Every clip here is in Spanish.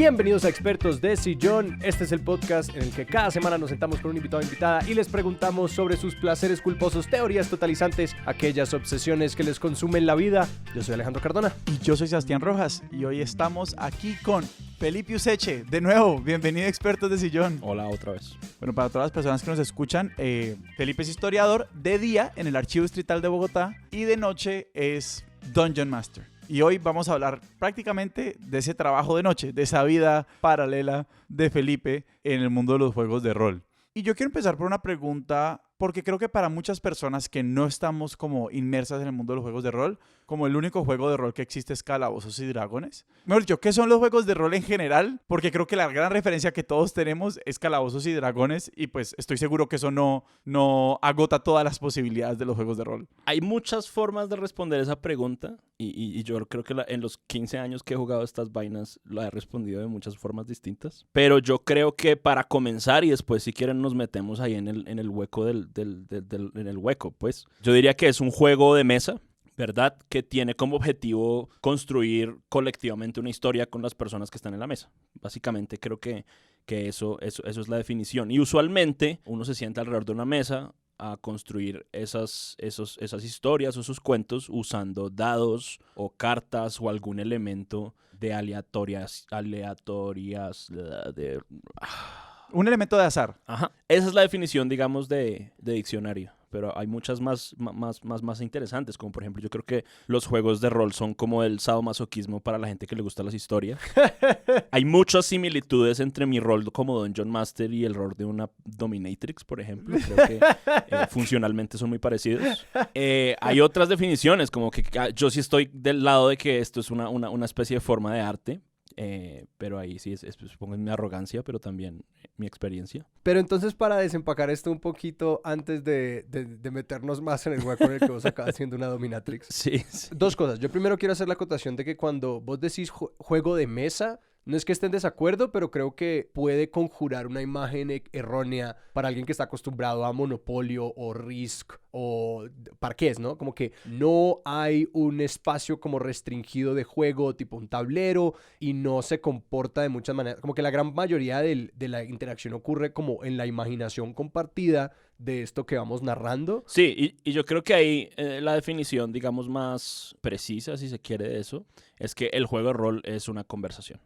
Bienvenidos a Expertos de Sillón. Este es el podcast en el que cada semana nos sentamos con un invitado o invitada y les preguntamos sobre sus placeres culposos, teorías totalizantes, aquellas obsesiones que les consumen la vida. Yo soy Alejandro Cardona. Y yo soy Sebastián Rojas y hoy estamos aquí con Felipe Useche. De nuevo, bienvenido a Expertos de Sillón. Hola otra vez. Bueno, para todas las personas que nos escuchan, Felipe es historiador de día en el Archivo Distrital de Bogotá y de noche es Dungeon Master. Y hoy vamos a hablar prácticamente de ese trabajo de noche, de esa vida paralela de Felipe en el mundo de los juegos de rol. Y yo quiero empezar por una pregunta, porque creo que para muchas personas que no estamos como inmersas en el mundo de los juegos de rol, como el único juego de rol que existe es Calabozos y Dragones. Mejor dicho, ¿qué son los juegos de rol en general? Porque creo que la gran referencia que todos tenemos es Calabozos y Dragones y pues estoy seguro que eso no agota todas las posibilidades de los juegos de rol. Hay muchas formas de responder esa pregunta y yo creo que en los 15 años que he jugado estas vainas la he respondido de muchas formas distintas. Pero yo creo que para comenzar y después si quieren nos metemos ahí en el hueco en el hueco, pues. Yo diría que es un juego de mesa, ¿verdad? Que tiene como objetivo construir colectivamente una historia con las personas que están en la mesa. Básicamente creo que eso es la definición. Y usualmente uno se sienta alrededor de una mesa a construir esas historias o esos cuentos usando dados o cartas o algún elemento de aleatorias de... Un elemento de azar. Ajá. Esa es la definición, digamos, de diccionario. Pero hay muchas más interesantes, como por ejemplo, yo creo que los juegos de rol son como el sadomasoquismo para la gente que le gustan las historias. Hay muchas similitudes entre mi rol como Dungeon Master y el rol de una Dominatrix, por ejemplo. Creo que funcionalmente son muy parecidos. Hay otras definiciones, como que yo sí estoy del lado de que esto es una especie de forma de arte. Pero ahí sí supongo mi arrogancia, pero también mi experiencia. Pero entonces para desempacar esto un poquito antes de meternos más en el hueco en el que vos acabas siendo una dominatrix. Sí. Dos cosas. Yo primero quiero hacer la acotación de que cuando vos decís juego de mesa, no es que esté en desacuerdo, pero creo que puede conjurar una imagen errónea para alguien que está acostumbrado a Monopolio o Risk o parqués, ¿no? Como que no hay un espacio como restringido de juego, tipo un tablero, y no se comporta de muchas maneras. Como que la gran mayoría de la interacción ocurre como en la imaginación compartida de esto que vamos narrando. Sí, y yo creo que ahí la definición, digamos, más precisa, si se quiere, de eso, es que el juego de rol es una conversación.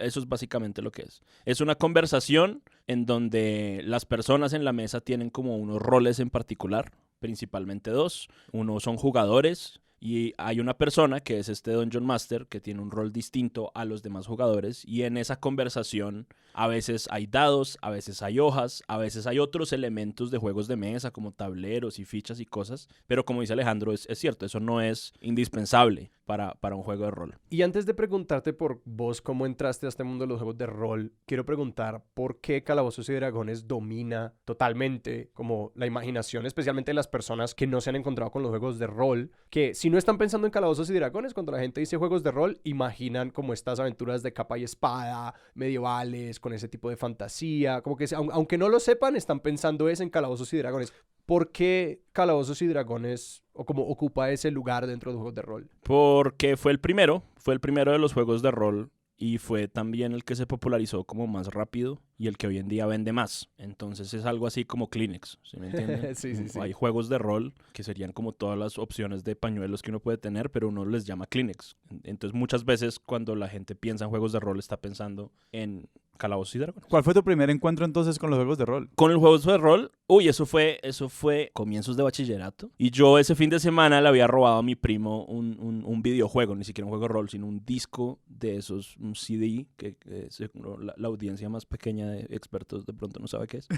Eso es básicamente lo que es. Es una conversación en donde las personas en la mesa tienen como unos roles en particular, principalmente dos. Uno son jugadores y hay una persona que es este Dungeon Master que tiene un rol distinto a los demás jugadores y en esa conversación a veces hay dados, a veces hay hojas, a veces hay otros elementos de juegos de mesa como tableros y fichas y cosas, pero como dice Alejandro, es cierto, eso no es indispensable para un juego de rol. Y antes de preguntarte por vos cómo entraste a este mundo de los juegos de rol, quiero preguntar por qué Calabozos y Dragones domina totalmente como la imaginación, especialmente de las personas que no se han encontrado con los juegos de rol, que si no están pensando en Calabozos y Dragones, cuando la gente dice juegos de rol, imaginan como estas aventuras de capa y espada, medievales, con ese tipo de fantasía, como que aunque no lo sepan, están pensando en Calabozos y Dragones. ¿Por qué Calabozos y Dragones o como ocupa ese lugar dentro de los juegos de rol? Porque fue el primero de los juegos de rol y fue también el que se popularizó como más rápido y el que hoy en día vende más. Entonces es algo así como Kleenex, ¿sí me entienden? Sí. Hay juegos de rol que serían como todas las opciones de pañuelos que uno puede tener, pero uno les llama Kleenex. Entonces muchas veces cuando la gente piensa en juegos de rol está pensando en Calabozos y Dragones. ¿Cuál fue tu primer encuentro entonces con los juegos de rol? Con el juego de rol, eso fue comienzos de bachillerato. Y yo ese fin de semana le había robado a mi primo un videojuego, ni siquiera un juego de rol, sino un disco de esos, un CD, que la audiencia más pequeña de expertos de pronto no sabe qué es.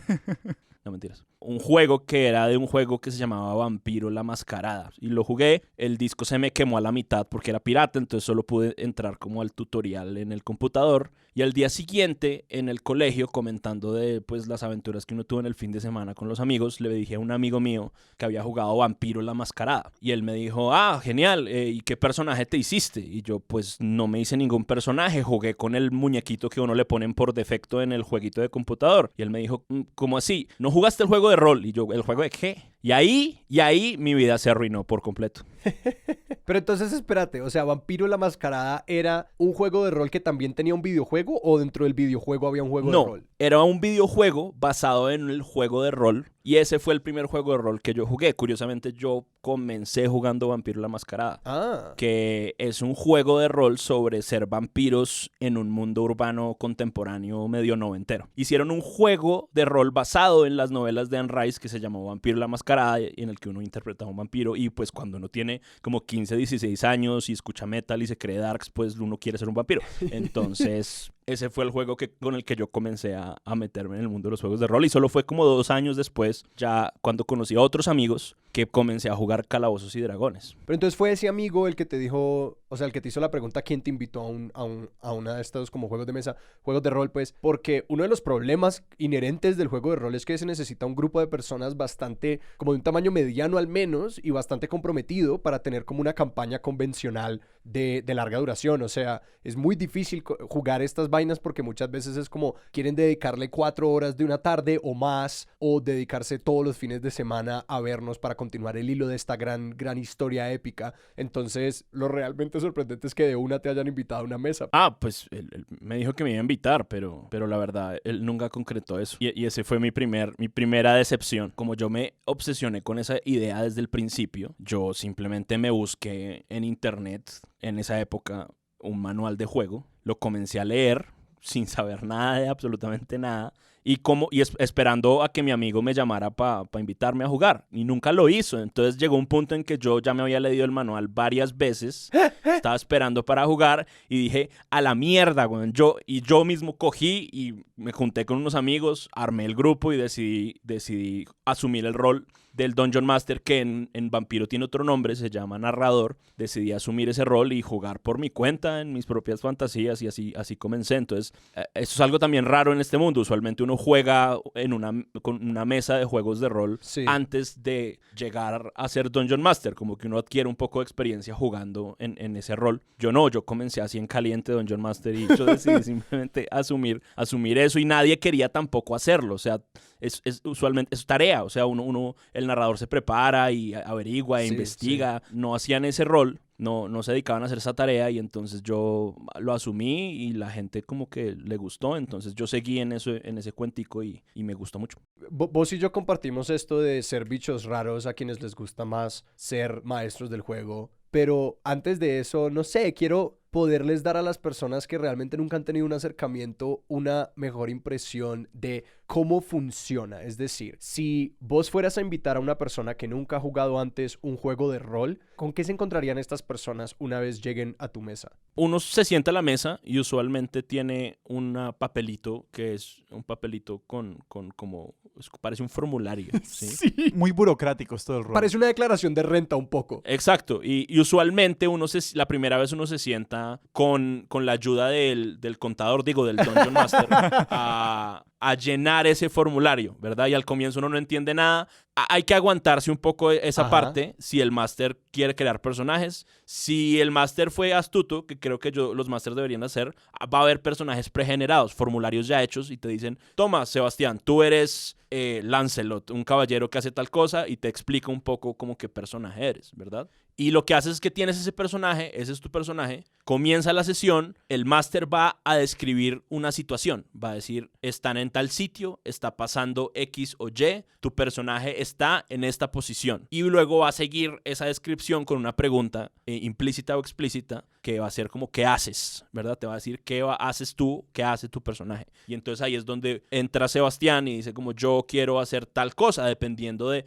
No, mentiras. Un juego que era de un juego que se llamaba Vampiro la Mascarada. Y lo jugué, el disco se me quemó a la mitad porque era pirata, entonces solo pude entrar como al tutorial en el computador. Y al día siguiente, en el colegio, comentando de pues las aventuras que uno tuvo en el fin de semana con los amigos, le dije a un amigo mío que había jugado Vampiro la Mascarada. Y él me dijo, genial, ¿y qué personaje te hiciste? Y yo, pues, no me hice ningún personaje, jugué con el muñequito que uno le ponen por defecto en el jueguito de computador. Y él me dijo, ¿cómo así? ¿No jugaste el juego de rol? Y yo, ¿el juego de qué? Y ahí mi vida se arruinó por completo. Pero entonces espérate, o sea, Vampiro la Mascarada era un juego de rol que también tenía un videojuego o dentro del videojuego había un juego de No, rol. era un videojuego basado en el juego de rol y ese fue el primer juego de rol que yo jugué. Curiosamente, yo comencé jugando Vampiro la Mascarada, Ah, que es un juego de rol sobre ser vampiros en un mundo urbano contemporáneo medio noventero. Hicieron un juego de rol basado en las novelas de Anne Rice que se llamó Vampiro la Mascarada, en el que uno interpreta a un vampiro y pues cuando uno tiene como 15, 16 años y escucha metal y se cree darks, pues uno quiere ser un vampiro. Entonces, ese fue el juego con el que yo comencé a meterme en el mundo de los juegos de rol y solo fue como 2 años después, ya cuando conocí a otros amigos, que comencé a jugar Calabozos y Dragones. pero entonces fue ese amigo el que te dijo, o sea, el que te hizo la pregunta, ¿quién te invitó a una de estos como juegos de mesa, juegos de rol? Pues porque uno de los problemas inherentes del juego de rol es que se necesita un grupo de personas bastante, como de un tamaño mediano al menos, y bastante comprometido para tener como una campaña convencional de larga duración. O sea, es muy difícil jugar estas vainas porque muchas veces es como quieren dedicarle 4 horas de una tarde o más, o dedicarse todos los fines de semana a vernos para continuar el hilo de esta gran historia épica. Entonces, lo realmente sorprendente es que de una te hayan invitado a una mesa. Ah, pues él me dijo que me iba a invitar, pero la verdad, él nunca concretó eso. Y ese fue mi primera decepción. Como yo me obsesioné con esa idea desde el principio, yo simplemente me busqué en internet, en esa época, un manual de juego. Lo comencé a leer sin saber nada de absolutamente nada. Esperando a que mi amigo me llamara para invitarme a jugar. Y nunca lo hizo. Entonces llegó un punto en que yo ya me había leído el manual varias veces. Estaba esperando para jugar y dije, a la mierda, güey. Yo mismo cogí y me junté con unos amigos, armé el grupo y decidí asumir el rol del Dungeon Master, que en Vampiro tiene otro nombre, se llama Narrador. Decidí asumir ese rol y jugar por mi cuenta en mis propias fantasías y así comencé. Entonces, eso es algo también raro en este mundo. Usualmente uno juega con una mesa de juegos de rol antes de llegar a ser Dungeon Master, como que uno adquiere un poco de experiencia jugando en ese rol. Yo no, yo comencé así en caliente Dungeon Master y yo decidí simplemente asumir eso y nadie quería tampoco hacerlo. O sea, usualmente es tarea, o sea, el narrador se prepara y averigua e investiga. No hacían ese rol, no se dedicaban a hacer esa tarea y entonces yo lo asumí y la gente como que le gustó, entonces yo seguí en ese cuentico y me gustó mucho. Vos y yo compartimos esto de ser bichos raros a quienes les gusta más ser maestros del juego, pero antes de eso, no sé, quiero poderles dar a las personas que realmente nunca han tenido un acercamiento una mejor impresión de cómo funciona. Es decir, si vos fueras a invitar a una persona que nunca ha jugado antes un juego de rol, ¿con qué se encontrarían estas personas una vez lleguen a tu mesa? Uno se sienta a la mesa y usualmente tiene un papelito que es un papelito con como parece un formulario. ¿sí? Muy burocrático esto del rol. Parece una declaración de renta un poco. Exacto, y usualmente la primera vez uno se sienta con la ayuda del contador, del Dungeon Master, a llenar ese formulario, ¿verdad? Y al comienzo uno no entiende nada. Hay que aguantarse un poco esa parte si el Master quiere crear personajes. Si el Master fue astuto, que creo que los Masters deberían hacer, va a haber personajes pregenerados, formularios ya hechos y te dicen, toma, Sebastián, tú eres Lancelot, un caballero que hace tal cosa y te explica un poco como qué personaje eres, ¿verdad? Y lo que haces es que tienes ese personaje, ese es tu personaje, comienza la sesión, el máster va a describir una situación, va a decir, están en tal sitio, está pasando X o Y, tu personaje está en esta posición. Y luego va a seguir esa descripción con una pregunta implícita o explícita que va a ser como, ¿qué haces? ¿Verdad? Te va a decir, ¿qué haces tú? ¿Qué hace tu personaje? Y entonces ahí es donde entra Sebastián y dice como, yo quiero hacer tal cosa,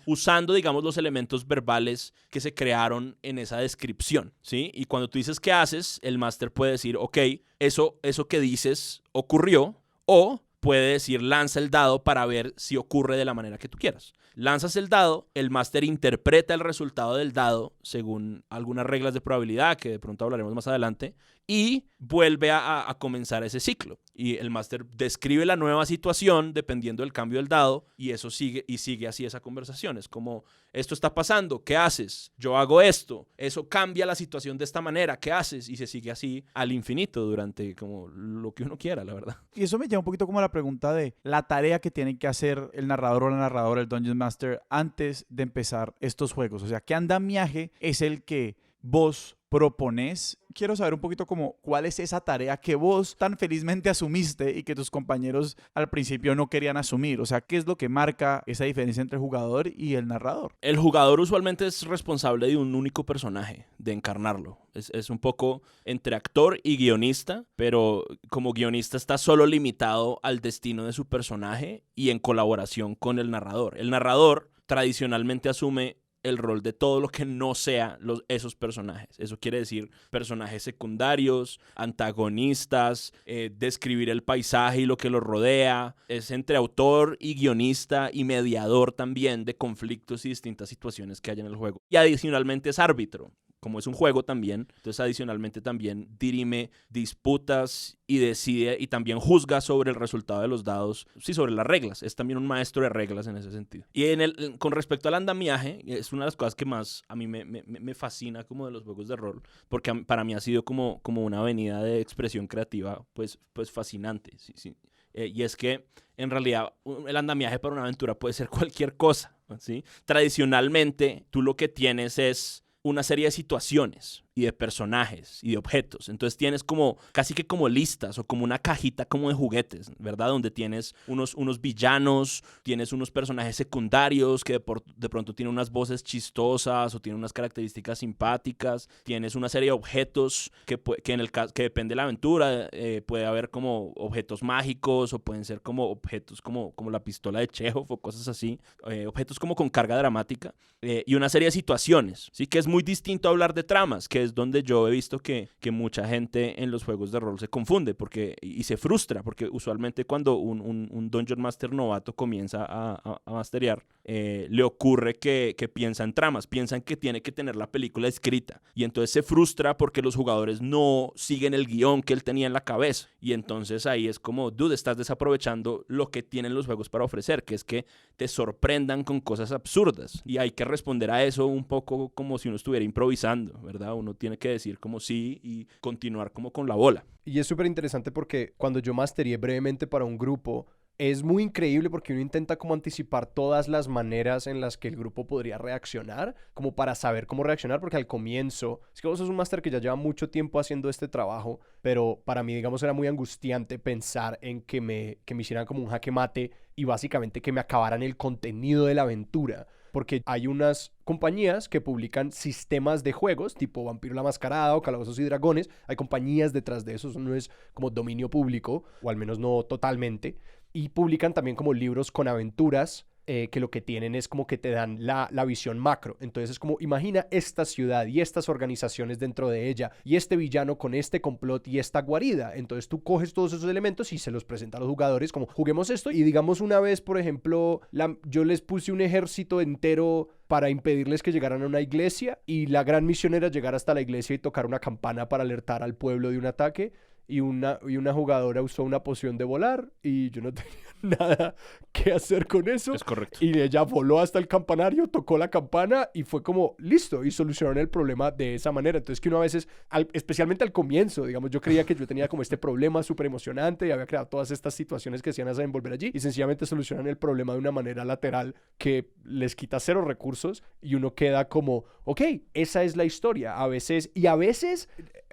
usando, digamos, los elementos verbales que se crearon en esa descripción, ¿sí? Y cuando tú dices, ¿qué haces? El máster puede decir, ok, eso que dices ocurrió, o puede decir, lanza el dado para ver si ocurre de la manera que tú quieras. Lanzas el dado, el máster interpreta el resultado del dado según algunas reglas de probabilidad que de pronto hablaremos más adelante y vuelve a comenzar ese ciclo. Y el máster describe la nueva situación dependiendo del cambio del dado y eso sigue así esa conversación. Es como, esto está pasando, ¿qué haces? Yo hago esto, eso cambia la situación de esta manera, ¿qué haces? Y se sigue así al infinito durante como lo que uno quiera, la verdad. Y eso me lleva un poquito como a la pregunta de la tarea que tiene que hacer el narrador o la narradora, el Dungeon Master antes de empezar estos juegos? O sea, ¿qué andamiaje es el que vos propones? Quiero saber un poquito como cuál es esa tarea que vos tan felizmente asumiste y que tus compañeros al principio no querían asumir. O sea, ¿qué es lo que marca esa diferencia entre el jugador y el narrador? El jugador usualmente es responsable de un único personaje, de encarnarlo. Es un poco entre actor y guionista, pero como guionista está solo limitado al destino de su personaje y en colaboración con el narrador. El narrador tradicionalmente asume el rol de todo lo que no sea esos personajes. Eso quiere decir personajes secundarios, antagonistas, describir el paisaje y lo que lo rodea. Es entre autor y guionista y mediador también de conflictos y distintas situaciones que hay en el juego. Y adicionalmente es árbitro. Como es un juego también, entonces adicionalmente también dirime disputas y decide y también juzga sobre el resultado de los dados, sí, sobre las reglas. Es también un maestro de reglas en ese sentido. Y con respecto al andamiaje, es una de las cosas que más a mí me fascina como de los juegos de rol, porque para mí ha sido como una avenida de expresión creativa pues fascinante, sí, sí. Y es que en realidad el andamiaje para una aventura puede ser cualquier cosa, ¿sí? Tradicionalmente tú lo que tienes es una serie de situaciones y de personajes y de objetos. Entonces tienes como casi que como listas o como una cajita como de juguetes, ¿verdad? Donde tienes unos villanos, tienes unos personajes secundarios que de pronto tienen unas voces chistosas o tienen unas características simpáticas. Tienes una serie de objetos que en el caso que depende de la aventura, puede haber como objetos mágicos o pueden ser como objetos como la pistola de Chekhov o cosas así, objetos como con carga dramática, y una serie de situaciones, ¿sí? Que es muy distinto a hablar de tramas, que es donde yo he visto que mucha gente en los juegos de rol se confunde y se frustra, porque usualmente cuando un Dungeon Master novato comienza a masterear, le ocurre que piensa en tramas, piensan que tiene que tener la película escrita, y entonces se frustra porque los jugadores no siguen el guión que él tenía en la cabeza, y entonces ahí es como, dude, estás desaprovechando lo que tienen los juegos para ofrecer, que es que te sorprendan con cosas absurdas, y hay que responder a eso un poco como si uno estuviera improvisando, ¿verdad? Uno tiene que decir como sí y continuar como con la bola. Y es súper interesante porque cuando yo masteré brevemente para un grupo, es muy increíble porque uno intenta como anticipar todas las maneras en las que el grupo podría reaccionar, como para saber cómo reaccionar, porque al comienzo, es que vos sos un máster que ya lleva mucho tiempo haciendo este trabajo, pero para mí, digamos, era muy angustiante pensar en que me hicieran como un jaque mate y básicamente que me acabaran el contenido de la aventura. Porque hay unas compañías que publican sistemas de juegos, tipo Vampiro la Mascarada o Calabozos y Dragones. Hay compañías detrás de eso, eso no es como dominio público, o al menos no totalmente. Y publican también como libros con aventuras, que lo que tienen es como que te dan la visión macro. Entonces es como, imagina esta ciudad y estas organizaciones dentro de ella y este villano con este complot y esta guarida. Entonces tú coges todos esos elementos y se los presenta a los jugadores como, juguemos esto. Y digamos una vez, por ejemplo, yo les puse un ejército entero para impedirles que llegaran a una iglesia, y la gran misión era llegar hasta la iglesia y tocar una campana para alertar al pueblo de un ataque. Y una jugadora usó una poción de volar y yo no tenía nada que hacer con eso. Es correcto. Y ella voló hasta el campanario, tocó la campana y fue como, listo, y solucionaron el problema de esa manera. Entonces que uno a veces, especialmente al comienzo, digamos, yo creía que yo tenía como este problema súper emocionante y había creado todas estas situaciones que se iban a desenvolver allí, y sencillamente solucionan el problema de una manera lateral que les quita 0 recursos y uno queda como, ok, esa es la historia. A veces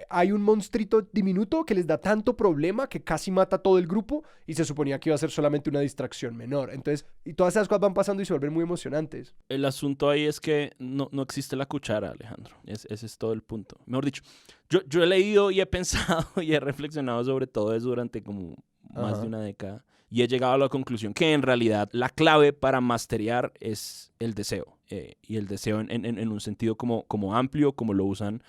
hay un monstruito diminuto que les da tanto problema que casi mata a todo el grupo y se suponía que iba a ser solamente una distracción menor. Entonces, y todas esas cosas van pasando y se vuelven muy emocionantes. El asunto ahí es que no existe la cuchara, Alejandro. Ese es todo el punto. Mejor dicho, yo he leído y he pensado y he reflexionado sobre todo eso durante como más de una década, y he llegado a la conclusión que en realidad la clave para masterear es el deseo. Y el deseo en un sentido como amplio, como lo usan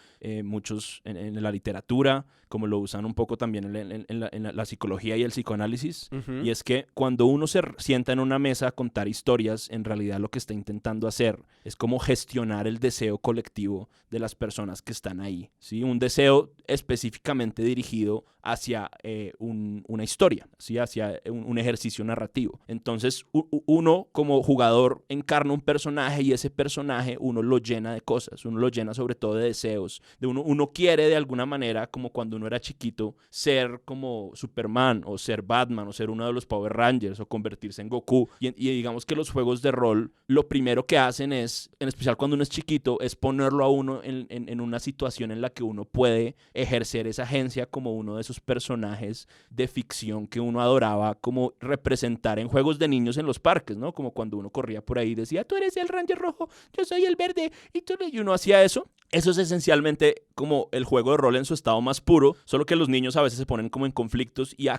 muchos en la literatura, como lo usan un poco también en la psicología y el psicoanálisis. Y es que cuando uno se sienta en una mesa a contar historias, en realidad lo que está intentando hacer es como gestionar el deseo colectivo de las personas que están ahí, ¿sí? Un deseo específicamente dirigido hacia una historia, ¿sí? Hacia un ejercicio narrativo. Entonces uno como jugador encarna un personaje y y ese personaje uno lo llena de cosas, uno lo llena sobre todo de deseos, uno quiere de alguna manera, como cuando uno era chiquito, ser como Superman o ser Batman o ser uno de los Power Rangers o convertirse en Goku, y digamos que los juegos de rol lo primero que hacen es, en especial cuando uno es chiquito, es ponerlo a uno en una situación en la que uno puede ejercer esa agencia como uno de esos personajes de ficción que uno adoraba como representar en juegos de niños en los parques, ¿no? Como cuando uno corría por ahí y decía, tú eres el Ranger rojo, yo soy el verde, y uno hacía eso. Eso es esencialmente como el juego de rol en su estado más puro, solo que los niños a veces se ponen como en conflictos y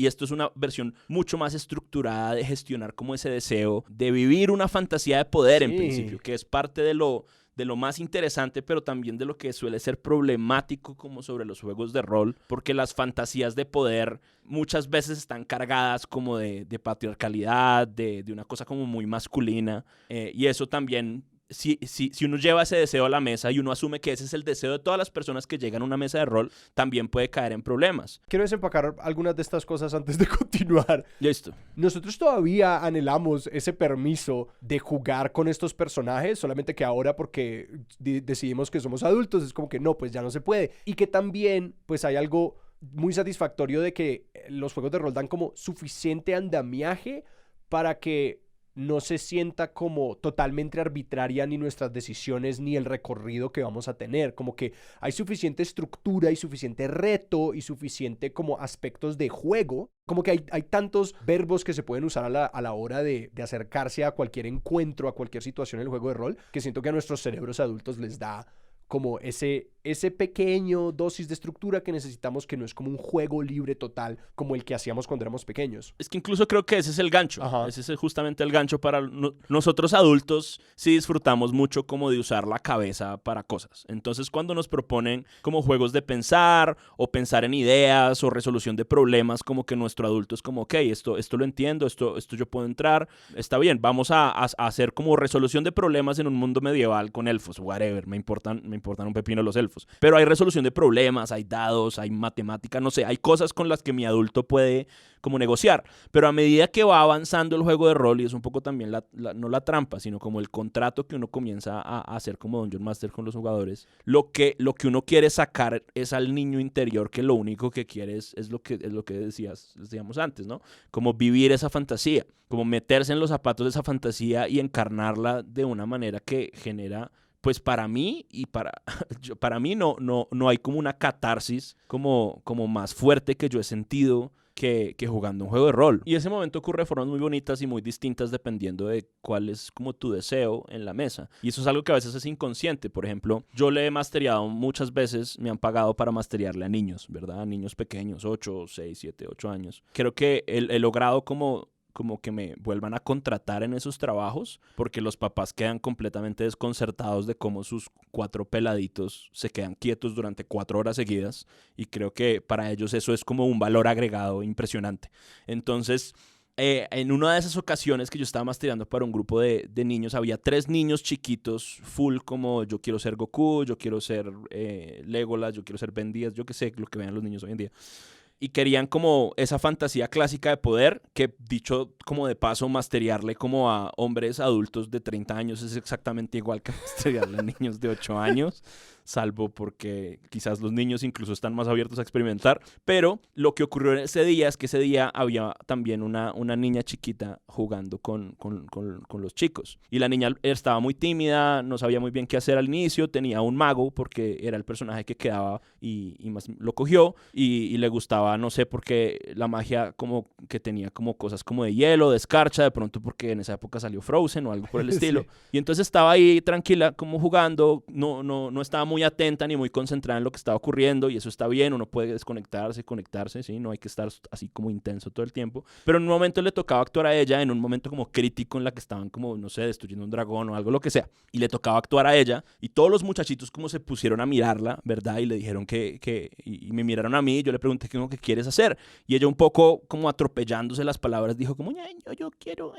esto es una versión mucho más estructurada de gestionar como ese deseo de vivir una fantasía de poder en principio, que es parte de lo más interesante, pero también de lo que suele ser problemático como sobre los juegos de rol, porque las fantasías de poder muchas veces están cargadas como de patriarcalidad, de una cosa como muy masculina, y eso también... Si uno lleva ese deseo a la mesa y uno asume que ese es el deseo de todas las personas que llegan a una mesa de rol, también puede caer en problemas. Quiero desempacar algunas de estas cosas antes de continuar. Listo. Nosotros todavía anhelamos ese permiso de jugar con estos personajes, solamente que ahora porque decidimos que somos adultos es como que no, pues ya no se puede. Y que también pues hay algo muy satisfactorio de que los juegos de rol dan como suficiente andamiaje para que no se sienta como totalmente arbitraria ni nuestras decisiones ni el recorrido que vamos a tener. Como que hay suficiente estructura y suficiente reto y suficiente como aspectos de juego. Como que hay tantos verbos que se pueden usar a la hora de acercarse a cualquier encuentro, a cualquier situación en el juego de rol, que siento que a nuestros cerebros adultos les da como ese pequeño dosis de estructura que necesitamos, que no es como un juego libre total como el que hacíamos cuando éramos pequeños. Es que incluso creo que ese es el gancho. Ajá. Ese es justamente el gancho para nosotros adultos. Sí disfrutamos mucho como de usar la cabeza para cosas. Entonces cuando nos proponen como juegos de pensar o pensar en ideas o resolución de problemas, como que nuestro adulto es como, ok, esto lo entiendo, esto yo puedo entrar, está bien, vamos a hacer como resolución de problemas en un mundo medieval con elfos, whatever, me importan un pepino los elfos. Pero hay resolución de problemas, hay dados, hay matemática, no sé, hay cosas con las que mi adulto puede como negociar. Pero a medida que va avanzando el juego de rol, y es un poco también no la trampa, sino como el contrato que uno comienza a hacer como Dungeon Master con los jugadores, lo que uno quiere sacar es al niño interior, que lo único que quiere es lo que decíamos antes, ¿no? Como vivir esa fantasía, como meterse en los zapatos de esa fantasía y encarnarla de una manera que genera... Pues para mí para mí no hay como una catarsis como más fuerte que yo he sentido que jugando un juego de rol. Y ese momento ocurre de formas muy bonitas y muy distintas dependiendo de cuál es como tu deseo en la mesa. Y eso es algo que a veces es inconsciente. Por ejemplo, yo le he mastereado muchas veces, me han pagado para masterearle a niños, ¿verdad? A niños pequeños, 8, 6, 7, 8 años. Creo que he logrado como que me vuelvan a contratar en esos trabajos, porque los papás quedan completamente desconcertados de cómo sus 4 peladitos se quedan quietos durante 4 horas seguidas, y creo que para ellos eso es como un valor agregado impresionante. Entonces, en una de esas ocasiones que yo estaba mastereando para un grupo de niños, había 3 niños chiquitos, full como yo quiero ser Goku, yo quiero ser Legolas, yo quiero ser Ben 10, yo qué sé, lo que vean los niños hoy en día. Y querían como esa fantasía clásica de poder, que dicho como de paso, masterearle como a hombres adultos de 30 años es exactamente igual que masterearle a niños de 8 años, salvo porque quizás los niños incluso están más abiertos a experimentar. Pero lo que ocurrió en ese día es que ese día había también una niña chiquita jugando con los chicos. Y la niña estaba muy tímida, no sabía muy bien qué hacer al inicio, tenía un mago porque era el personaje que quedaba y más lo cogió y le gustaba, no sé, porque la magia como que tenía como cosas como de hielo, de escarcha, de pronto porque en esa época salió Frozen o algo por el estilo. Sí. Y entonces estaba ahí tranquila como jugando, no estaba muy atenta ni muy concentrada en lo que estaba ocurriendo, y eso está bien, uno puede desconectarse, conectarse, ¿sí? No hay que estar así como intenso todo el tiempo. Pero en un momento le tocaba actuar a ella, en un momento como crítico en la que estaban como, no sé, destruyendo un dragón o algo, lo que sea. Y le tocaba actuar a ella, y todos los muchachitos como se pusieron a mirarla, ¿verdad? Y le dijeron y me miraron a mí, y yo le pregunté qué quieres hacer. Y ella un poco como atropellándose las palabras dijo como, yo quiero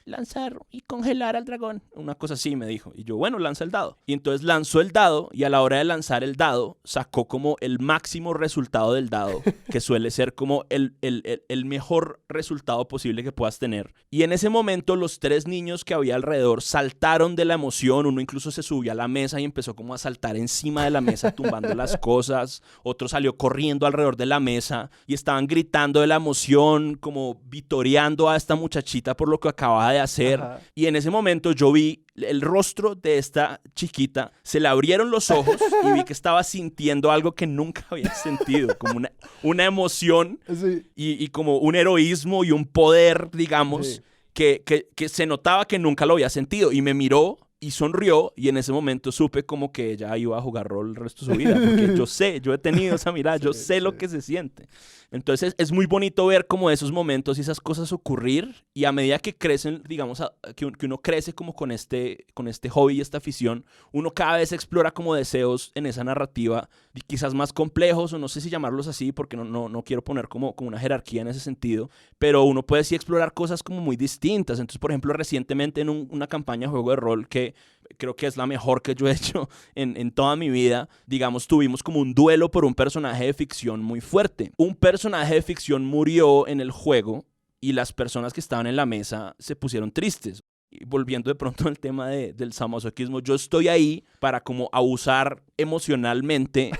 lanzar y congelar al dragón. Una cosa así me dijo. Y yo, bueno, lanza el dado. Y entonces lanzó el dado, y a la la hora de lanzar el dado, sacó como el máximo resultado del dado, que suele ser como el mejor resultado posible que puedas tener. Y en ese momento los 3 niños que había alrededor saltaron de la emoción. Uno incluso se subió a la mesa y empezó como a saltar encima de la mesa, tumbando las cosas. Otro salió corriendo alrededor de la mesa y estaban gritando de la emoción, como vitoreando a esta muchachita por lo que acababa de hacer. Ajá. Y en ese momento yo vi el rostro de esta chiquita, se le abrieron los ojos y vi que estaba sintiendo algo que nunca había sentido, como una emoción Sí. y como un heroísmo y un poder, digamos, Sí. que se notaba que nunca lo había sentido. Y me miró y sonrió, y en ese momento supe como que ella iba a jugar rol el resto de su vida, porque yo he tenido esa mirada, yo sé lo que se siente. Entonces es muy bonito ver como esos momentos y esas cosas ocurrir, y a medida que crecen, digamos, que uno crece como con este hobby y esta afición, uno cada vez explora como deseos en esa narrativa, y quizás más complejos, o no sé si llamarlos así, porque no quiero poner como una jerarquía en ese sentido, pero uno puede sí explorar cosas como muy distintas. Entonces, por ejemplo, recientemente en una campaña de juego de rol que creo que es la mejor que yo he hecho en toda mi vida, digamos, tuvimos como un duelo por un personaje de ficción muy fuerte. Un personaje de ficción murió en el juego y las personas que estaban en la mesa se pusieron tristes. Y volviendo de pronto al tema del sadomasoquismo, yo estoy ahí para como abusar emocionalmente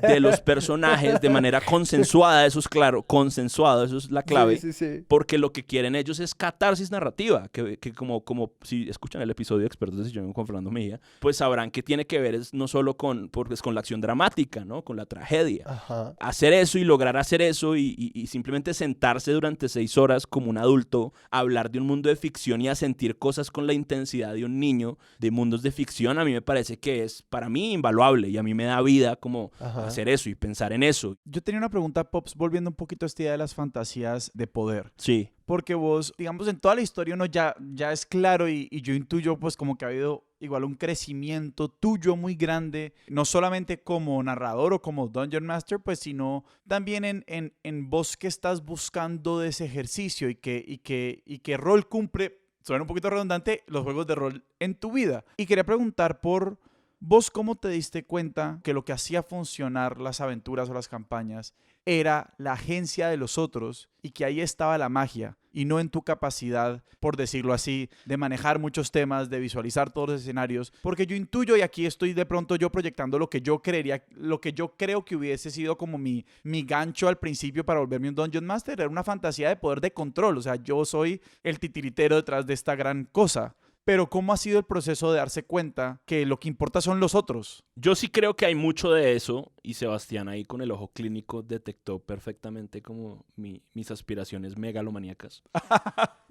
de los personajes de manera consensuada. Eso es claro, consensuado, eso es la clave. Sí, sí, sí. Porque lo que quieren ellos es catarsis narrativa, que como si escuchan el episodio de Expertos de Sillón con Fernando Mejía, pues sabrán que tiene que ver no solo con la acción dramática, ¿no? Con la tragedia. Ajá. Hacer eso y lograr hacer eso y simplemente sentarse durante 6 horas como un adulto, a hablar de un mundo de ficción y a sentir cosas con la intensidad de un niño de mundos de ficción, a mí me parece que es, para mí, invaluable, y a mí me da vida como Ajá. hacer eso y pensar en eso. Yo tenía una pregunta, Pops, volviendo un poquito a esta idea de las fantasías de poder. Sí. Porque vos, digamos, en toda la historia uno ya es claro y yo intuyo pues como que ha habido igual un crecimiento tuyo muy grande, no solamente como narrador o como Dungeon Master, pues sino también en vos que estás buscando de ese ejercicio y que rol cumple, suena un poquito redundante, los juegos de rol en tu vida. Y quería preguntar por vos, ¿cómo te diste cuenta que lo que hacía funcionar las aventuras o las campañas era la agencia de los otros y que ahí estaba la magia y no en tu capacidad, por decirlo así, de manejar muchos temas, de visualizar todos los escenarios? Porque yo intuyo, y aquí estoy de pronto yo proyectando lo que yo creería, lo que yo creo que hubiese sido como mi gancho al principio para volverme un Dungeon Master, era una fantasía de poder de control. O sea, yo soy el titiritero detrás de esta gran cosa. Pero ¿cómo ha sido el proceso de darse cuenta que lo que importa son los otros? Yo sí creo que hay mucho de eso, y Sebastián ahí con el ojo clínico detectó perfectamente como mis aspiraciones megalomaníacas.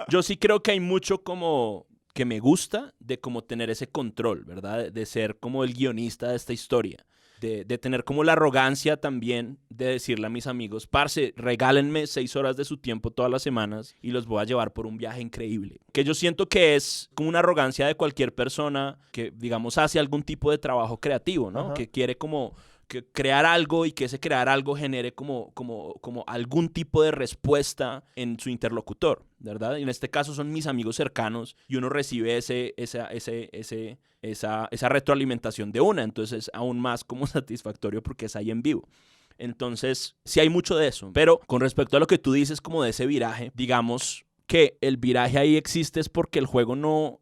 Yo sí creo que hay mucho como que me gusta de como tener ese control, ¿verdad? De ser como el guionista de esta historia. De tener como la arrogancia también de decirle a mis amigos, parce, regálenme 6 horas de su tiempo todas las semanas y los voy a llevar por un viaje increíble. Que yo siento que es como una arrogancia de cualquier persona que, digamos, hace algún tipo de trabajo creativo, ¿no? Ajá. Que quiere como que crear algo y que ese crear algo genere como algún tipo de respuesta en su interlocutor, ¿verdad? Y en este caso son mis amigos cercanos y uno recibe esa retroalimentación de una, entonces es aún más como satisfactorio porque es ahí en vivo. Entonces, sí hay mucho de eso, pero con respecto a lo que tú dices como de ese viraje, digamos que el viraje ahí existe es porque el juego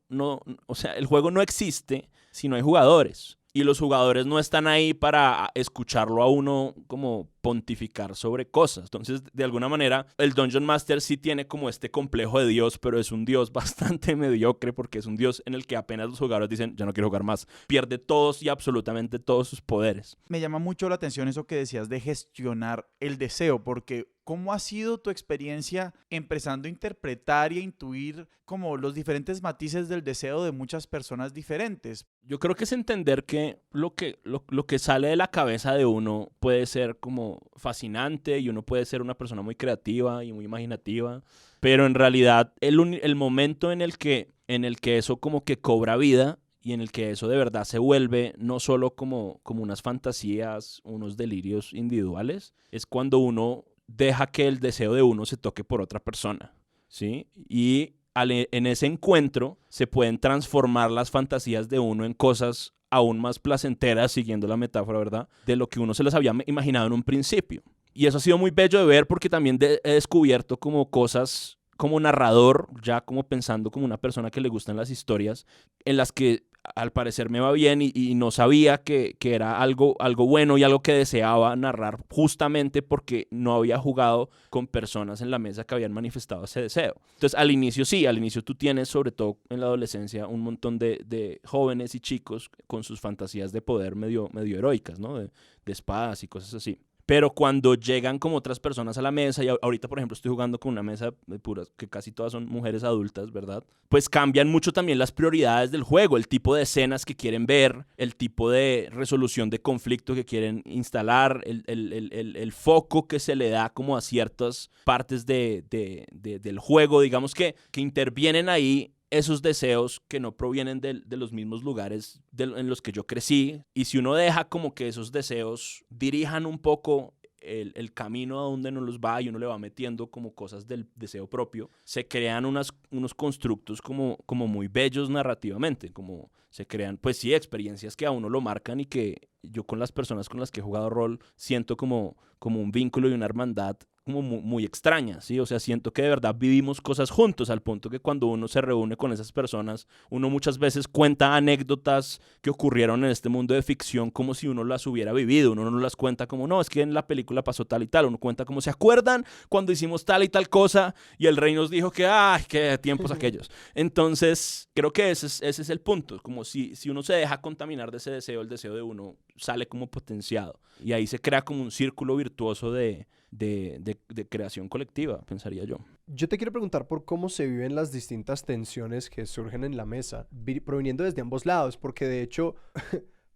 o sea, el juego no existe si no hay jugadores. Y los jugadores no están ahí para escucharlo a uno como pontificar sobre cosas. Entonces, de alguna manera, el Dungeon Master sí tiene como este complejo de Dios, pero es un Dios bastante mediocre porque es un Dios en el que apenas los jugadores dicen, ya no quiero jugar más. Pierde todos y absolutamente todos sus poderes. Me llama mucho la atención eso que decías de gestionar el deseo, porque ¿cómo ha sido tu experiencia empezando a interpretar y a intuir como los diferentes matices del deseo de muchas personas diferentes? Yo creo que es entender que lo que sale de la cabeza de uno puede ser como fascinante y uno puede ser una persona muy creativa y muy imaginativa, pero en realidad el momento en el que eso como que cobra vida y en el que eso de verdad se vuelve no solo como unas fantasías, unos delirios individuales, es cuando uno deja que el deseo de uno se toque por otra persona, ¿sí? Y en ese encuentro se pueden transformar las fantasías de uno en cosas aún más placenteras, siguiendo la metáfora, ¿verdad? De lo que uno se las había imaginado en un principio. Y eso ha sido muy bello de ver porque también he descubierto como cosas como narrador, ya como pensando como una persona que le gustan las historias, en las que al parecer me va bien y no sabía que era algo bueno y algo que deseaba narrar justamente porque no había jugado con personas en la mesa que habían manifestado ese deseo. Entonces al inicio tú tienes, sobre todo en la adolescencia, un montón de jóvenes y chicos con sus fantasías de poder medio heroicas, ¿no? De espadas y cosas así. Pero cuando llegan como otras personas a la mesa, y ahorita, por ejemplo, estoy jugando con una mesa de puras, que casi todas son mujeres adultas, ¿verdad? Pues cambian mucho también las prioridades del juego, el tipo de escenas que quieren ver, el tipo de resolución de conflicto que quieren instalar, el foco que se le da como a ciertas partes del juego, digamos que intervienen ahí esos deseos que no provienen de los mismos lugares en los que yo crecí. Y si uno deja como que esos deseos dirijan un poco el camino a donde uno los va y uno le va metiendo como cosas del deseo propio, se crean unos constructos como muy bellos narrativamente, como se crean, pues sí, experiencias que a uno lo marcan y que yo con las personas con las que he jugado rol siento como un vínculo y una hermandad como muy extraña, ¿sí? O sea, siento que de verdad vivimos cosas juntos al punto que cuando uno se reúne con esas personas, uno muchas veces cuenta anécdotas que ocurrieron en este mundo de ficción como si uno las hubiera vivido. Uno no las cuenta como, no, es que en la película pasó tal y tal. Uno cuenta como, ¿se acuerdan cuando hicimos tal y tal cosa? Y el rey nos dijo que, ¡ay, qué tiempos aquellos! Entonces, creo que ese es el punto. Como si uno se deja contaminar de ese deseo, el deseo de uno sale como potenciado. Y ahí se crea como un círculo virtuoso de creación colectiva, pensaría yo. Yo te quiero preguntar por cómo se viven las distintas tensiones que surgen en la mesa, proveniendo desde ambos lados, porque de hecho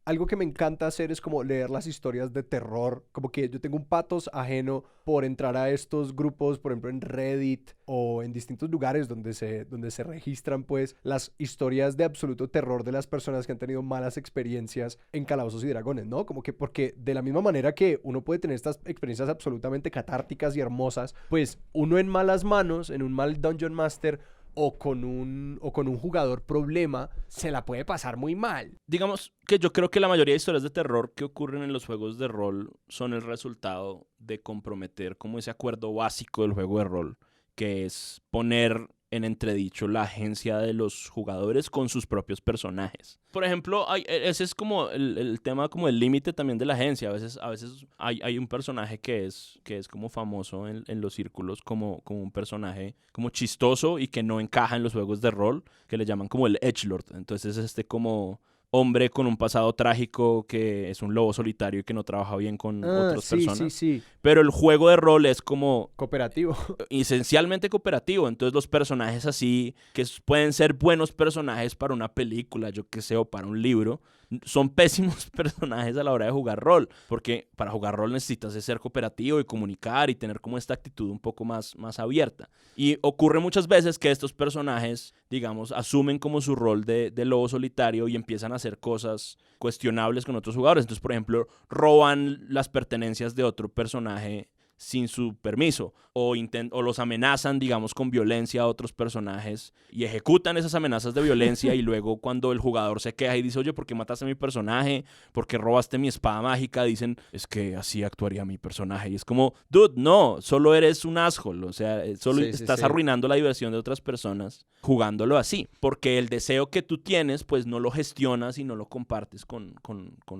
algo que me encanta hacer es como leer las historias de terror, como que yo tengo un patos ajeno por entrar a estos grupos, por ejemplo en Reddit o en distintos lugares donde se registran pues las historias de absoluto terror de las personas que han tenido malas experiencias en Calabozos y Dragones, ¿no? Como que porque de la misma manera que uno puede tener estas experiencias absolutamente catárticas y hermosas, pues uno en malas manos, en un mal Dungeon Master o con un jugador problema, se la puede pasar muy mal. Digamos que yo creo que la mayoría de historias de terror que ocurren en los juegos de rol son el resultado de comprometer como ese acuerdo básico del juego de rol, que es poner en entredicho la agencia de los jugadores con sus propios personajes. Por ejemplo, ese es como el tema, como el límite también de la agencia. A veces hay un personaje que es como famoso en los círculos como un personaje como chistoso y que no encaja en los juegos de rol, que le llaman como el edgelord. Entonces es como hombre con un pasado trágico que es un lobo solitario y que no trabaja bien con otras personas. Sí. Pero el juego de rol es como cooperativo. Esencialmente cooperativo. Entonces los personajes así, que pueden ser buenos personajes para una película, yo qué sé, o para un libro, son pésimos personajes a la hora de jugar rol. Porque para jugar rol necesitas ser cooperativo y comunicar y tener como esta actitud un poco más abierta. Y ocurre muchas veces que estos personajes, digamos, asumen como su rol de lobo solitario y empiezan a hacer cosas cuestionables con otros jugadores. Entonces, por ejemplo, roban las pertenencias de otro personaje sin su permiso o los amenazan, digamos, con violencia a otros personajes y ejecutan esas amenazas de violencia y luego cuando el jugador se queja y dice, oye, ¿por qué mataste a mi personaje? ¿Por qué robaste mi espada mágica? Dicen, es que así actuaría mi personaje. Y es como, dude, no, solo eres un asshole. O sea, solo estás arruinando la diversión de otras personas jugándolo así. Porque el deseo que tú tienes, pues no lo gestionas y no lo compartes con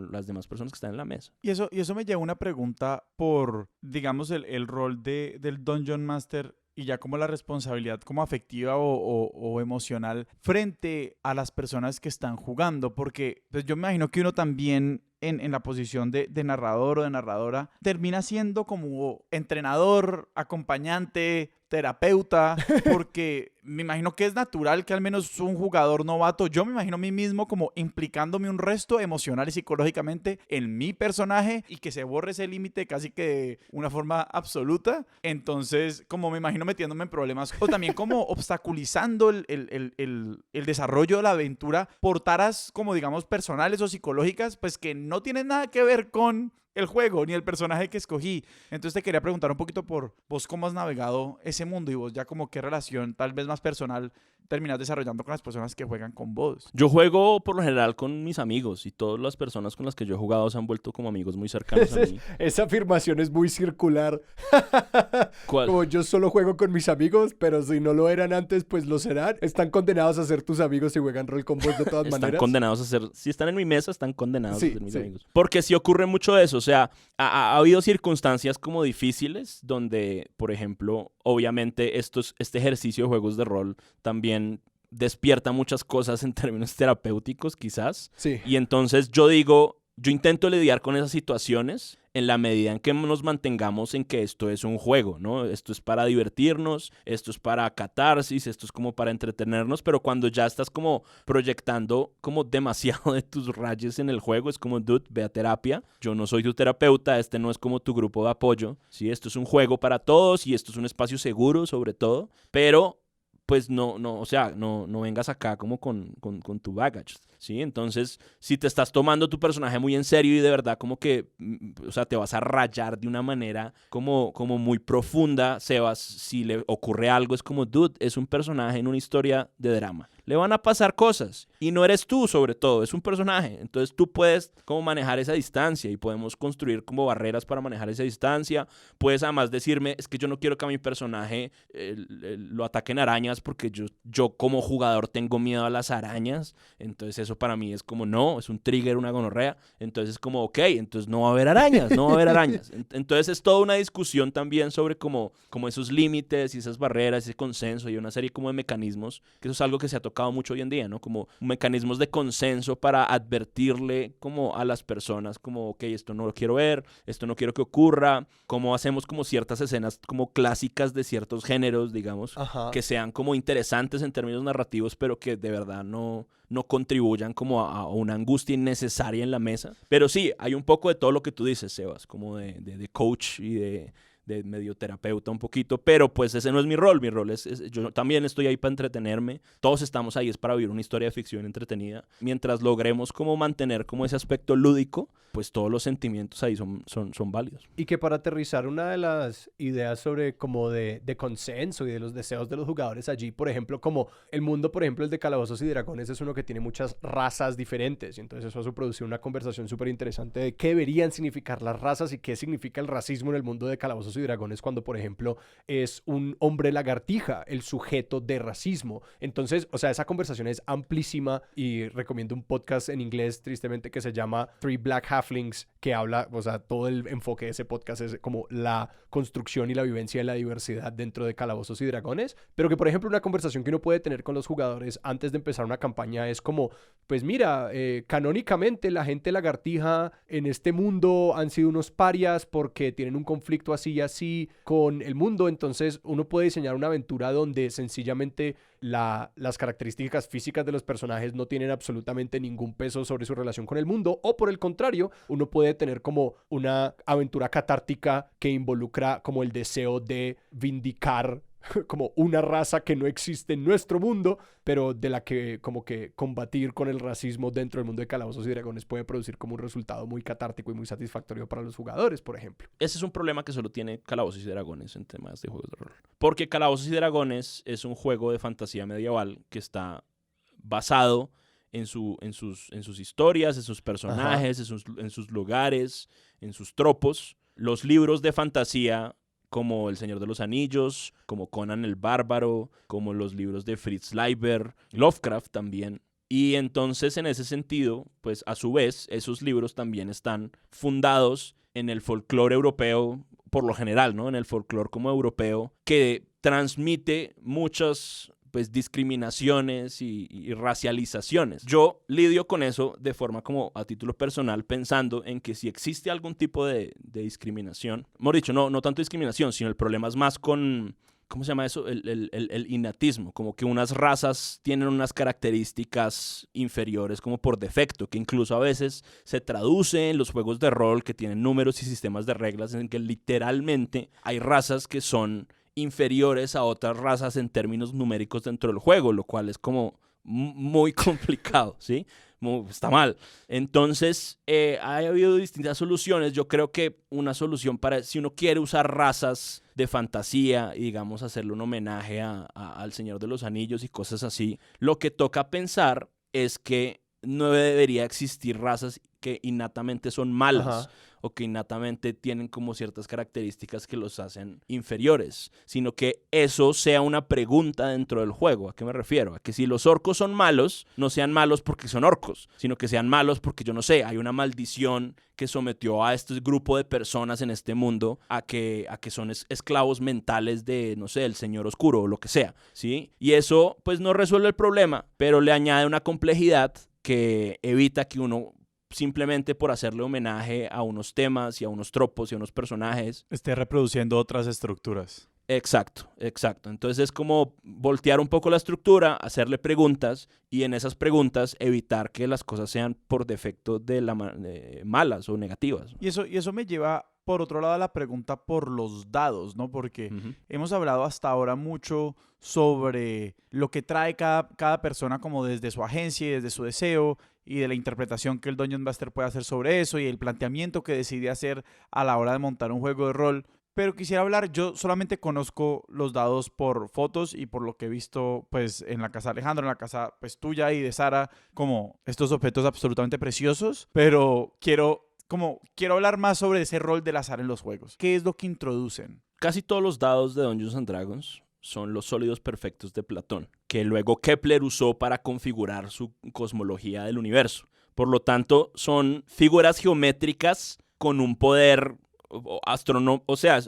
las demás personas que están en la mesa. Y eso me lleva a una pregunta por, digamos, el rol del Dungeon Master y ya como la responsabilidad como afectiva o emocional frente a las personas que están jugando, porque pues yo me imagino que uno también en la posición de narrador o de narradora termina siendo como entrenador, acompañante, terapeuta, porque me imagino que es natural que al menos un jugador novato, yo me imagino a mí mismo como implicándome un resto emocional y psicológicamente en mi personaje y que se borre ese límite casi que de una forma absoluta. Entonces, como me imagino metiéndome en problemas o también como obstaculizando el desarrollo de la aventura por taras como digamos personales o psicológicas, pues que no tienen nada que ver con el juego ni el personaje que escogí. Entonces te quería preguntar un poquito por vos cómo has navegado ese mundo y vos ya como qué relación tal vez más personal terminas desarrollando con las personas que juegan con vos. Yo juego por lo general con mis amigos y todas las personas con las que yo he jugado se han vuelto como amigos muy cercanos a mí. Esa afirmación es muy circular. ¿Cuál? Como yo solo juego con mis amigos, pero si no lo eran antes, pues lo serán. Están condenados a ser tus amigos si juegan rol con vos de todas Están maneras. condenados a ser, si están en mi mesa, están condenados Sí, a ser mis sí. amigos. Porque sí ocurre mucho eso, o sea, ha habido circunstancias como difíciles donde, por ejemplo, obviamente este ejercicio de juegos de rol también despierta muchas cosas en términos terapéuticos, quizás. Sí. Y entonces yo intento lidiar con esas situaciones en la medida en que nos mantengamos en que esto es un juego, ¿no? Esto es para divertirnos, esto es para catarsis, esto es como para entretenernos, pero cuando ya estás como proyectando como demasiado de tus rayos en el juego, es como, dude, ve a terapia, yo no soy tu terapeuta, este no es como tu grupo de apoyo, ¿sí? Esto es un juego para todos y esto es un espacio seguro sobre todo, pero pues no, o sea, no vengas acá como con tu baggage, ¿sí? Entonces, si te estás tomando tu personaje muy en serio y de verdad como que, o sea, te vas a rayar de una manera como muy profunda, Sebas, si le ocurre algo, es como, dude, es un personaje en una historia de drama. Le van a pasar cosas y no eres tú sobre todo, es un personaje. Entonces tú puedes como manejar esa distancia y podemos construir como barreras para manejar esa distancia. Puedes además decirme, es que yo no quiero que a mi personaje lo ataquen arañas porque yo como jugador tengo miedo a las arañas. Entonces eso para mí es como no, es un trigger, una gonorrea. Entonces es como ok, entonces no va a haber arañas, no va a haber arañas. Entonces es toda una discusión también sobre como esos límites y esas barreras, ese consenso y una serie como de mecanismos, que eso es algo que se ha tocado mucho hoy en día, ¿no? Como mecanismos de consenso para advertirle como a las personas como, ok, esto no lo quiero ver, esto no quiero que ocurra, como hacemos como ciertas escenas como clásicas de ciertos géneros, digamos, Ajá. que sean como interesantes en términos narrativos, pero que de verdad no contribuyan como a una angustia innecesaria en la mesa. Pero sí, hay un poco de todo lo que tú dices, Sebas, como de coach y de medio terapeuta un poquito, pero pues ese no es mi rol. Mi rol yo también estoy ahí para entretenerme. Todos estamos ahí es para vivir una historia de ficción entretenida. Mientras logremos como mantener como ese aspecto lúdico, pues todos los sentimientos ahí son válidos. Y que para aterrizar una de las ideas sobre como de consenso y de los deseos de los jugadores allí, por ejemplo, como el mundo, por ejemplo, el de Calabozos y Dragones es uno que tiene muchas razas diferentes, y entonces eso producido una conversación súper interesante de qué deberían significar las razas y qué significa el racismo en el mundo de Calabozos y Dragones cuando, por ejemplo, es un hombre lagartija el sujeto de racismo. Entonces, o sea, esa conversación es amplísima y recomiendo un podcast en inglés, tristemente, que se llama Three Black Halflings, que habla, o sea, todo el enfoque de ese podcast es como la construcción y la vivencia de la diversidad dentro de Calabozos y Dragones, pero que, por ejemplo, una conversación que uno puede tener con los jugadores antes de empezar una campaña es como, pues mira, canónicamente la gente lagartija en este mundo han sido unos parias porque tienen un conflicto así y así con el mundo, entonces uno puede diseñar una aventura donde sencillamente las características físicas de los personajes no tienen absolutamente ningún peso sobre su relación con el mundo, o por el contrario, uno puede tener como una aventura catártica que involucra como el deseo de vindicar como una raza que no existe en nuestro mundo, pero de la que como que combatir con el racismo dentro del mundo de Calabozos y Dragones puede producir como un resultado muy catártico y muy satisfactorio para los jugadores, por ejemplo. Ese es un problema que solo tiene Calabozos y Dragones en temas de juegos de rol. Porque Calabozos y Dragones es un juego de fantasía medieval que está basado en sus historias, en sus personajes, en sus lugares, en sus tropos. Los libros de fantasía como El Señor de los Anillos, como Conan el Bárbaro, como los libros de Fritz Leiber, Lovecraft también. Y entonces, en ese sentido, pues a su vez, esos libros también están fundados en el folclore europeo, por lo general, ¿no? En el folclore como europeo, que transmite muchas pues discriminaciones y racializaciones. Yo lidio con eso de forma como a título personal, pensando en que si existe algún tipo de discriminación, mejor dicho, no tanto discriminación, sino el problema es más con, ¿cómo se llama eso? El innatismo, como que unas razas tienen unas características inferiores como por defecto, que incluso a veces se traduce en los juegos de rol que tienen números y sistemas de reglas en que literalmente hay razas que son inferiores a otras razas en términos numéricos dentro del juego, lo cual es como muy complicado, ¿sí? como está mal. Entonces, ha habido distintas soluciones. Yo creo que una solución para, si uno quiere usar razas de fantasía y, digamos, hacerle un homenaje al Señor de los Anillos y cosas así, lo que toca pensar es que no debería existir razas que innatamente son malas. Ajá. O que innatamente tienen como ciertas características que los hacen inferiores, sino que eso sea una pregunta dentro del juego. ¿A qué me refiero? A que si los orcos son malos, no sean malos porque son orcos, sino que sean malos porque, yo no sé, hay una maldición que sometió a este grupo de personas en este mundo a que son esclavos mentales de, no sé, el Señor Oscuro o lo que sea, ¿sí? Y eso, pues, no resuelve el problema, pero le añade una complejidad que evita que uno, simplemente por hacerle homenaje a unos temas y a unos tropos y a unos personajes, Esté reproduciendo otras estructuras. Exacto. Entonces es como voltear un poco la estructura, hacerle preguntas y en esas preguntas evitar que las cosas sean por defecto malas o negativas. Y eso me lleva, por otro lado, a la pregunta por los dados, ¿no? Porque hemos hablado hasta ahora mucho sobre lo que trae cada persona como desde su agencia y desde su deseo y de la interpretación que el Dungeon Master puede hacer sobre eso y el planteamiento que decide hacer a la hora de montar un juego de rol. Pero quisiera hablar, yo solamente conozco los dados por fotos y por lo que he visto pues en la casa de Alejandro, en la casa pues tuya y de Sara, como estos objetos absolutamente preciosos, pero quiero hablar más sobre ese rol del azar en los juegos. ¿Qué es lo que introducen? Casi todos los dados de Dungeons and Dragons son los sólidos perfectos de Platón, que luego Kepler usó para configurar su cosmología del universo. Por lo tanto, son figuras geométricas con un poder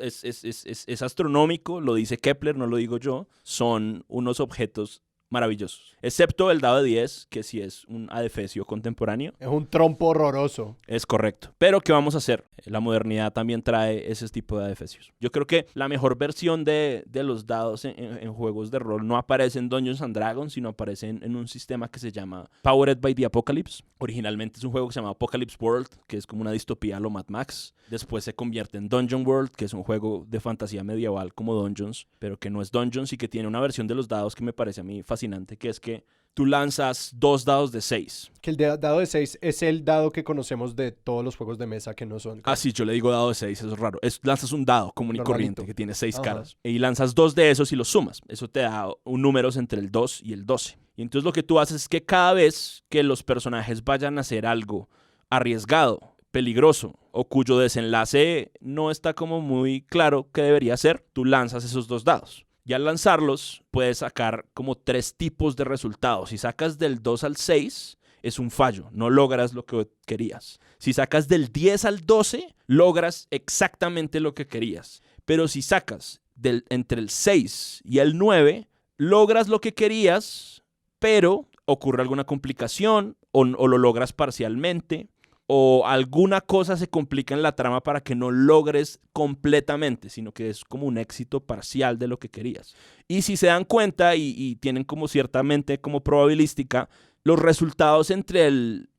es astronómico, lo dice Kepler, no lo digo yo. Son unos objetos maravillosos. Excepto el dado de 10, que sí es un adefesio contemporáneo. Es un trompo horroroso. Es correcto. Pero ¿qué vamos a hacer? La modernidad también trae ese tipo de adefesios. Yo creo que la mejor versión de los dados en juegos de rol no aparece en Dungeons and Dragons, sino aparece en un sistema que se llama Powered by the Apocalypse. Originalmente es un juego que se llama Apocalypse World, que es como una distopía a lo Mad Max. Después se convierte en Dungeon World, que es un juego de fantasía medieval como Dungeons, pero que no es Dungeons y que tiene una versión de los dados que me parece a mí fascinante, que es que tú lanzas 2 dados de 6. Que el dado de 6 es el dado que conocemos de todos los juegos de mesa que no son. Ah, sí, yo le digo dado de 6, eso es raro. Lanzas un dado común y corriente que tiene 6 Ajá. caras. Y lanzas 2 de esos y los sumas. Eso te da un número entre el 2 y el 12. Y entonces lo que tú haces es que cada vez que los personajes vayan a hacer algo arriesgado, peligroso, o cuyo desenlace no está como muy claro qué debería ser, tú lanzas esos 2 dados. Y al lanzarlos, puedes sacar como 3 tipos de resultados. Si sacas del 2 al 6, es un fallo. No logras lo que querías. Si sacas del 10 al 12, logras exactamente lo que querías. Pero si sacas entre el 6 y el 9, logras lo que querías, pero ocurre alguna complicación o lo logras parcialmente. O alguna cosa se complica en la trama para que no logres completamente, sino que es como un éxito parcial de lo que querías. Y si se dan cuenta y tienen como ciertamente como probabilística, los resultados entre el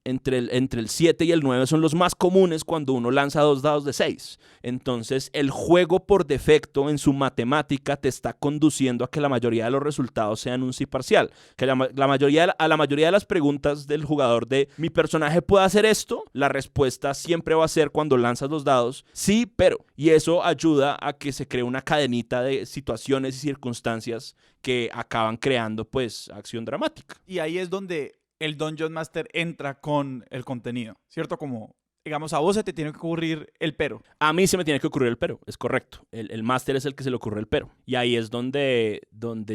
7 y el 9 son los más comunes cuando uno lanza 2 dados de 6. Entonces, el juego por defecto en su matemática te está conduciendo a que la mayoría de los resultados sean un sí parcial. Que a la mayoría de las preguntas del jugador de ¿mi personaje puede hacer esto? La respuesta siempre va a ser cuando lanzas los dados, sí, pero. Y eso ayuda a que se cree una cadenita de situaciones y circunstancias que acaban creando, pues, acción dramática. Y ahí es donde el Dungeon Master entra con el contenido, ¿cierto? Como, digamos, a vos se te tiene que ocurrir el pero. A mí se me tiene que ocurrir el pero, es correcto. El máster es el que se le ocurre el pero. Y ahí es donde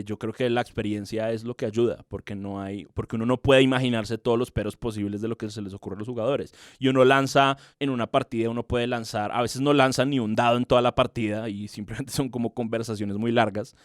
yo creo que la experiencia es lo que ayuda, porque uno no puede imaginarse todos los peros posibles de lo que se les ocurre a los jugadores. Y uno lanza en una partida, uno puede lanzar, a veces no lanza ni un dado en toda la partida y simplemente son como conversaciones muy largas,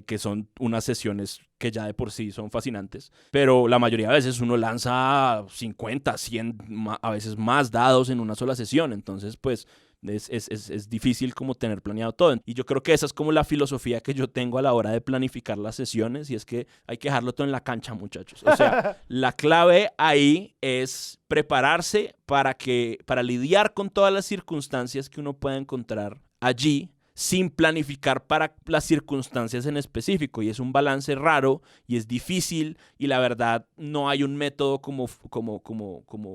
que son unas sesiones que ya de por sí son fascinantes, pero la mayoría de veces uno lanza 50, 100, a veces más dados en una sola sesión, entonces pues es difícil como tener planeado todo. Y yo creo que esa es como la filosofía que yo tengo a la hora de planificar las sesiones, y es que hay que dejarlo todo en la cancha, muchachos. O sea, la clave ahí es prepararse para lidiar con todas las circunstancias que uno pueda encontrar allí, sin planificar para las circunstancias en específico. Y es un balance raro y es difícil y la verdad no hay un método como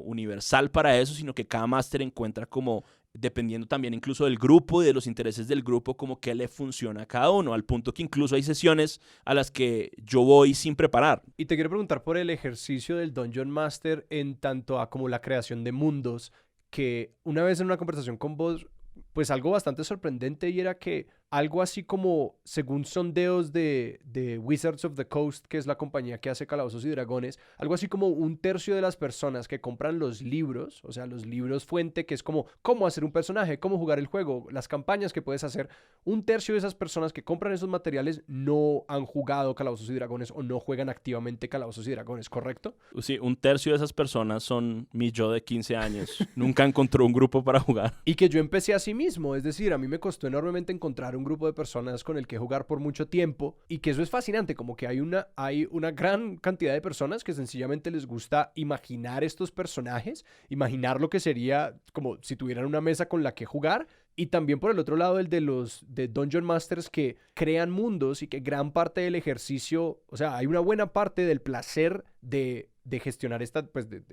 universal para eso, sino que cada máster encuentra como, dependiendo también incluso del grupo y de los intereses del grupo, como que le funciona a cada uno, al punto que incluso hay sesiones a las que yo voy sin preparar. Y te quiero preguntar por el ejercicio del Dungeon Master en tanto a como la creación de mundos, que una vez en una conversación con vos, pues algo bastante sorprendente y era que algo así como, según sondeos de Wizards of the Coast, que es la compañía que hace Calabozos y Dragones, algo así como 1/3 de las personas que compran los libros, o sea, los libros fuente, que es como cómo hacer un personaje, cómo jugar el juego, las campañas que puedes hacer, 1/3 de esas personas que compran esos materiales no han jugado Calabozos y Dragones o no juegan activamente Calabozos y Dragones, ¿correcto? Sí, 1/3 de esas personas son mi yo de 15 años. Nunca encontró un grupo para jugar. Y que yo empecé así mismo, es decir, a mí me costó enormemente encontrar un grupo de personas con el que jugar por mucho tiempo y que eso es fascinante, como que hay una gran cantidad de personas que sencillamente les gusta imaginar estos personajes, imaginar lo que sería como si tuvieran una mesa con la que jugar. Y también por el otro lado el de los de Dungeon Masters que crean mundos y que gran parte del ejercicio, o sea, hay una buena parte del placer de gestionar pues de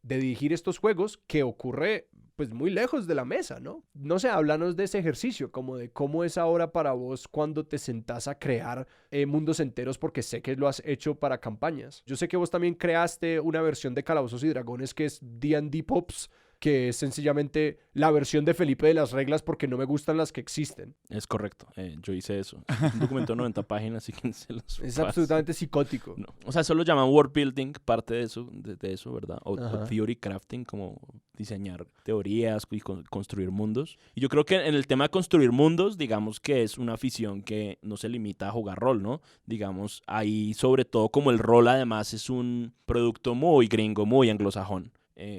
dirigir estos juegos que ocurre pues muy lejos de la mesa, ¿no? No sé, háblanos de ese ejercicio, como de cómo es ahora para vos cuando te sentás a crear mundos enteros, porque sé que lo has hecho para campañas. Yo sé que vos también creaste una versión de Calabozos y Dragones que es D&D Pops, que es sencillamente la versión de Felipe de las reglas porque no me gustan las que existen. Es correcto, yo hice eso. Es un documento de 90 páginas y que se los Es paso. absolutamente psicótico. No. O sea, eso lo llaman world building, parte de eso, de eso, ¿verdad? O theory crafting, como diseñar teorías y construir mundos. Y yo creo que en el tema de construir mundos, digamos que es una afición que no se limita a jugar rol, ¿no? Digamos, ahí sobre todo como el rol además es un producto muy gringo, muy anglosajón.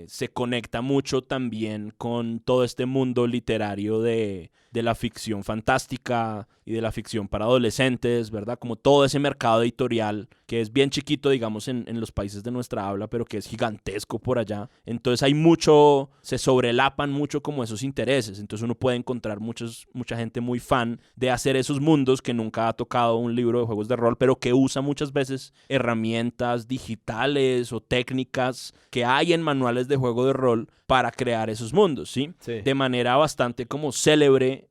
Se conecta mucho también con todo este mundo literario de la ficción fantástica y de la ficción para adolescentes, ¿verdad? Como todo ese mercado editorial que es bien chiquito, digamos, en los países de nuestra habla, pero que es gigantesco por allá. Entonces hay mucho, se sobrelapan mucho como esos intereses. Entonces uno puede encontrar mucha gente muy fan de hacer esos mundos que nunca ha tocado un libro de juegos de rol, pero que usa muchas veces herramientas digitales o técnicas que hay en manuales de juego de rol para crear esos mundos, ¿sí? Sí. De manera bastante como célebre,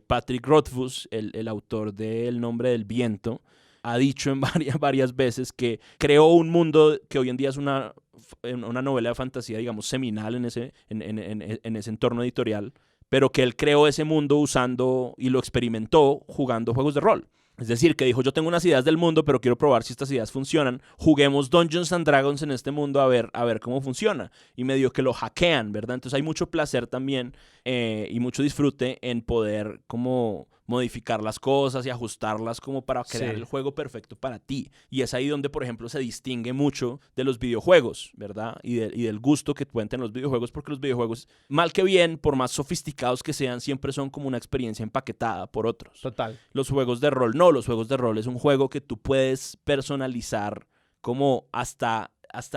Patrick Rothfuss, el autor de El nombre del viento, ha dicho en varias veces que creó un mundo que hoy en día es una novela de fantasía, digamos, seminal en ese entorno editorial, pero que él creó ese mundo usando y lo experimentó jugando juegos de rol. Es decir, que dijo, yo tengo unas ideas del mundo, pero quiero probar si estas ideas funcionan. Juguemos Dungeons and Dragons en este mundo a ver cómo funciona. Y medio que lo hackean, ¿verdad? Entonces hay mucho placer también y mucho disfrute en poder como modificar las cosas y ajustarlas como para crear el juego perfecto para ti. Y es ahí donde, por ejemplo, se distingue mucho de los videojuegos, ¿verdad? Y del gusto que pueden tener los videojuegos, porque los videojuegos, mal que bien, por más sofisticados que sean, siempre son como una experiencia empaquetada por otros. Total. Los juegos de rol no, los juegos de rol es un juego que tú puedes personalizar como hasta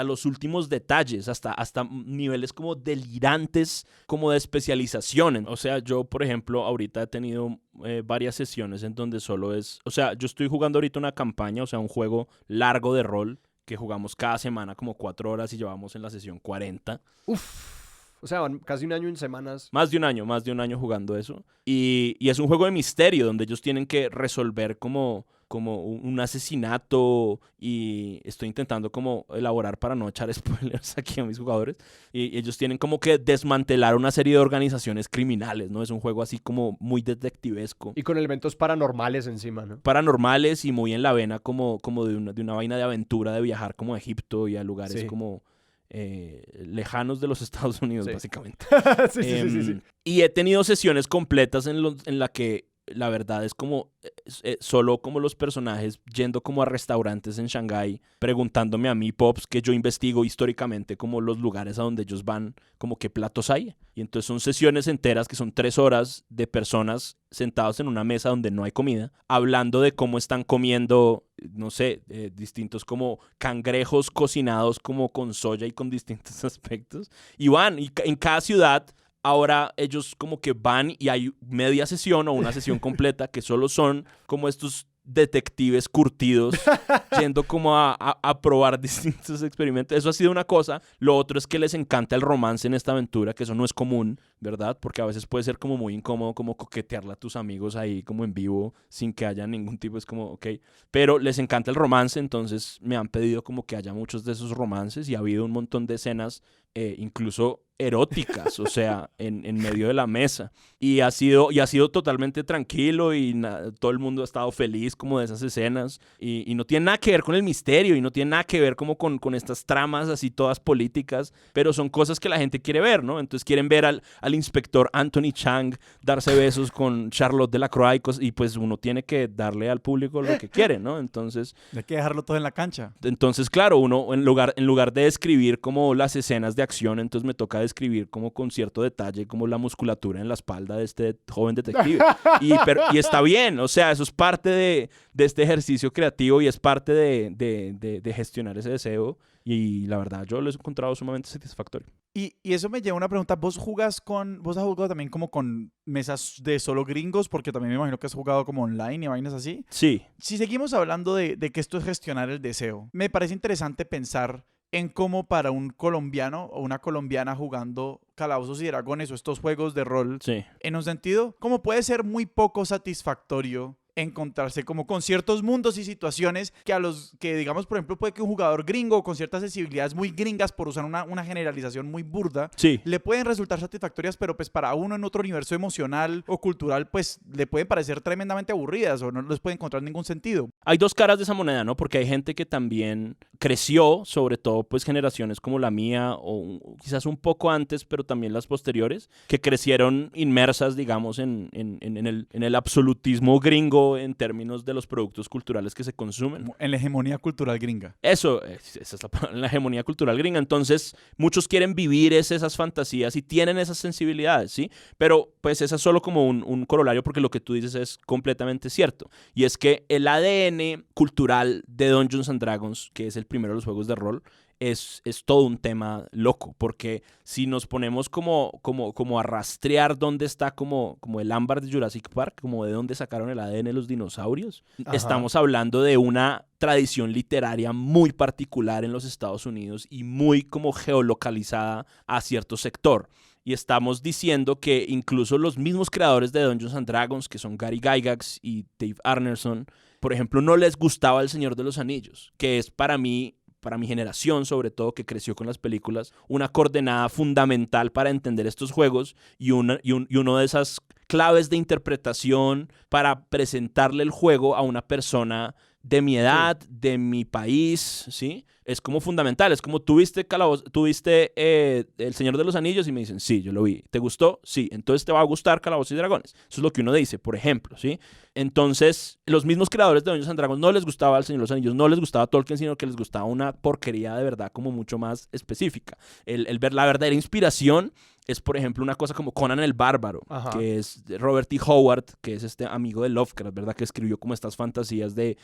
los últimos detalles, hasta niveles como delirantes como de especialización. O sea, yo, por ejemplo, ahorita he tenido varias sesiones en donde solo es... O sea, yo estoy jugando ahorita una campaña, o sea, un juego largo de rol que jugamos cada semana como 4 horas y llevamos en la sesión 40. Uf. O sea, van casi un año en semanas. Más de un año jugando eso. Y es un juego de misterio donde ellos tienen que resolver como un asesinato y estoy intentando como elaborar para no echar spoilers aquí a mis jugadores. Y ellos tienen como que desmantelar una serie de organizaciones criminales, ¿no? Es un juego así como muy detectivesco. Y con elementos paranormales encima, ¿no? Paranormales y muy en la vena como de una vaina de aventura de viajar como a Egipto y a lugares como... lejanos de los Estados Unidos, básicamente. Sí. Y he tenido sesiones completas en la que la verdad es como solo como los personajes yendo como a restaurantes en Shanghái, preguntándome a mí, Pops, que yo investigo históricamente como los lugares a donde ellos van, como qué platos hay. Y entonces son sesiones enteras que son 3 horas de personas sentados en una mesa donde no hay comida, hablando de cómo están comiendo, no sé, distintos como cangrejos cocinados como con soya y con distintos aspectos. Y en cada ciudad ahora ellos como que van y hay media sesión o una sesión completa que solo son como estos detectives curtidos yendo como a probar distintos experimentos. Eso ha sido una cosa. Lo otro es que les encanta el romance en esta aventura, que eso no es común, ¿verdad? Porque a veces puede ser como muy incómodo como coquetearle a tus amigos ahí como en vivo sin que haya ningún tipo, es como, ok. Pero les encanta el romance, entonces me han pedido como que haya muchos de esos romances y ha habido un montón de escenas incluso eróticas, o sea, en medio de la mesa. Y ha sido totalmente tranquilo y todo el mundo ha estado feliz como de esas escenas. Y no tiene nada que ver con el misterio y no tiene nada que ver como con estas tramas así todas políticas, pero son cosas que la gente quiere ver, ¿no? Entonces quieren ver al inspector Anthony Chang darse besos con Charlotte Delacroix y pues uno tiene que darle al público lo que quiere, ¿no? Entonces... Hay que dejarlo todo en la cancha. Entonces, claro, uno en lugar de describir como las escenas de acción, entonces me toca describir como con cierto detalle como la musculatura en la espalda de este joven detective. Y está bien, o sea, eso es parte de este ejercicio creativo y es parte de gestionar ese deseo. Y la verdad, yo lo he encontrado sumamente satisfactorio. Y eso me lleva a una pregunta. ¿Vos has jugado también como con mesas de solo gringos? Porque también me imagino que has jugado como online y vainas así. Sí. Si seguimos hablando de que esto es gestionar el deseo, me parece interesante pensar en cómo para un colombiano o una colombiana jugando Calabozos y Dragones o estos juegos de rol, Sí. en un sentido, como puede ser muy poco satisfactorio encontrarse como con ciertos mundos y situaciones que digamos, por ejemplo, puede que un jugador gringo con ciertas sensibilidades muy gringas, por usar una generalización muy burda, Sí. le pueden resultar satisfactorias, pero pues para uno en otro universo emocional o cultural, pues le pueden parecer tremendamente aburridas o no les puede encontrar ningún sentido. Hay dos caras de esa moneda, ¿no? Porque hay gente que también creció, sobre todo pues generaciones como la mía o quizás un poco antes, pero también las posteriores, que crecieron inmersas, digamos, en el absolutismo gringo en términos de los productos culturales que se consumen. Como en la hegemonía cultural gringa. Esa es la hegemonía cultural gringa. Entonces, muchos quieren vivir esas fantasías y tienen esas sensibilidades, ¿sí? Pero, pues, esa es solo como un corolario porque lo que tú dices es completamente cierto. Y es que el ADN cultural de Dungeons and Dragons, que es el primero de los juegos de rol, es todo un tema loco, porque si nos ponemos como a rastrear dónde está como el ámbar de Jurassic Park, como de dónde sacaron el ADN de los dinosaurios, Ajá. estamos hablando de una tradición literaria muy particular en los Estados Unidos y muy como geolocalizada a cierto sector. Y estamos diciendo que incluso los mismos creadores de Dungeons and Dragons, que son Gary Gygax y Dave Arneson, por ejemplo, no les gustaba El Señor de los Anillos, que es para mi generación, sobre todo, que creció con las películas, una coordenada fundamental para entender estos juegos y uno de esas claves de interpretación para presentarle el juego a una persona de mi edad, sí, de mi país, ¿sí? Es como fundamental, es como tuviste El Señor de los Anillos y me dicen, sí, yo lo vi. ¿Te gustó? Sí. Entonces te va a gustar Calabozos y Dragones. Eso es lo que uno dice, por ejemplo, ¿sí? Entonces, los mismos creadores de Dungeons and Dragons no les gustaba El Señor de los Anillos, no les gustaba Tolkien, sino que les gustaba una porquería de verdad como mucho más específica. El ver la verdadera inspiración es, por ejemplo, una cosa como Conan el Bárbaro, ajá, que es Robert E. Howard, que es este amigo de Lovecraft, ¿verdad? Que escribió como estas fantasías de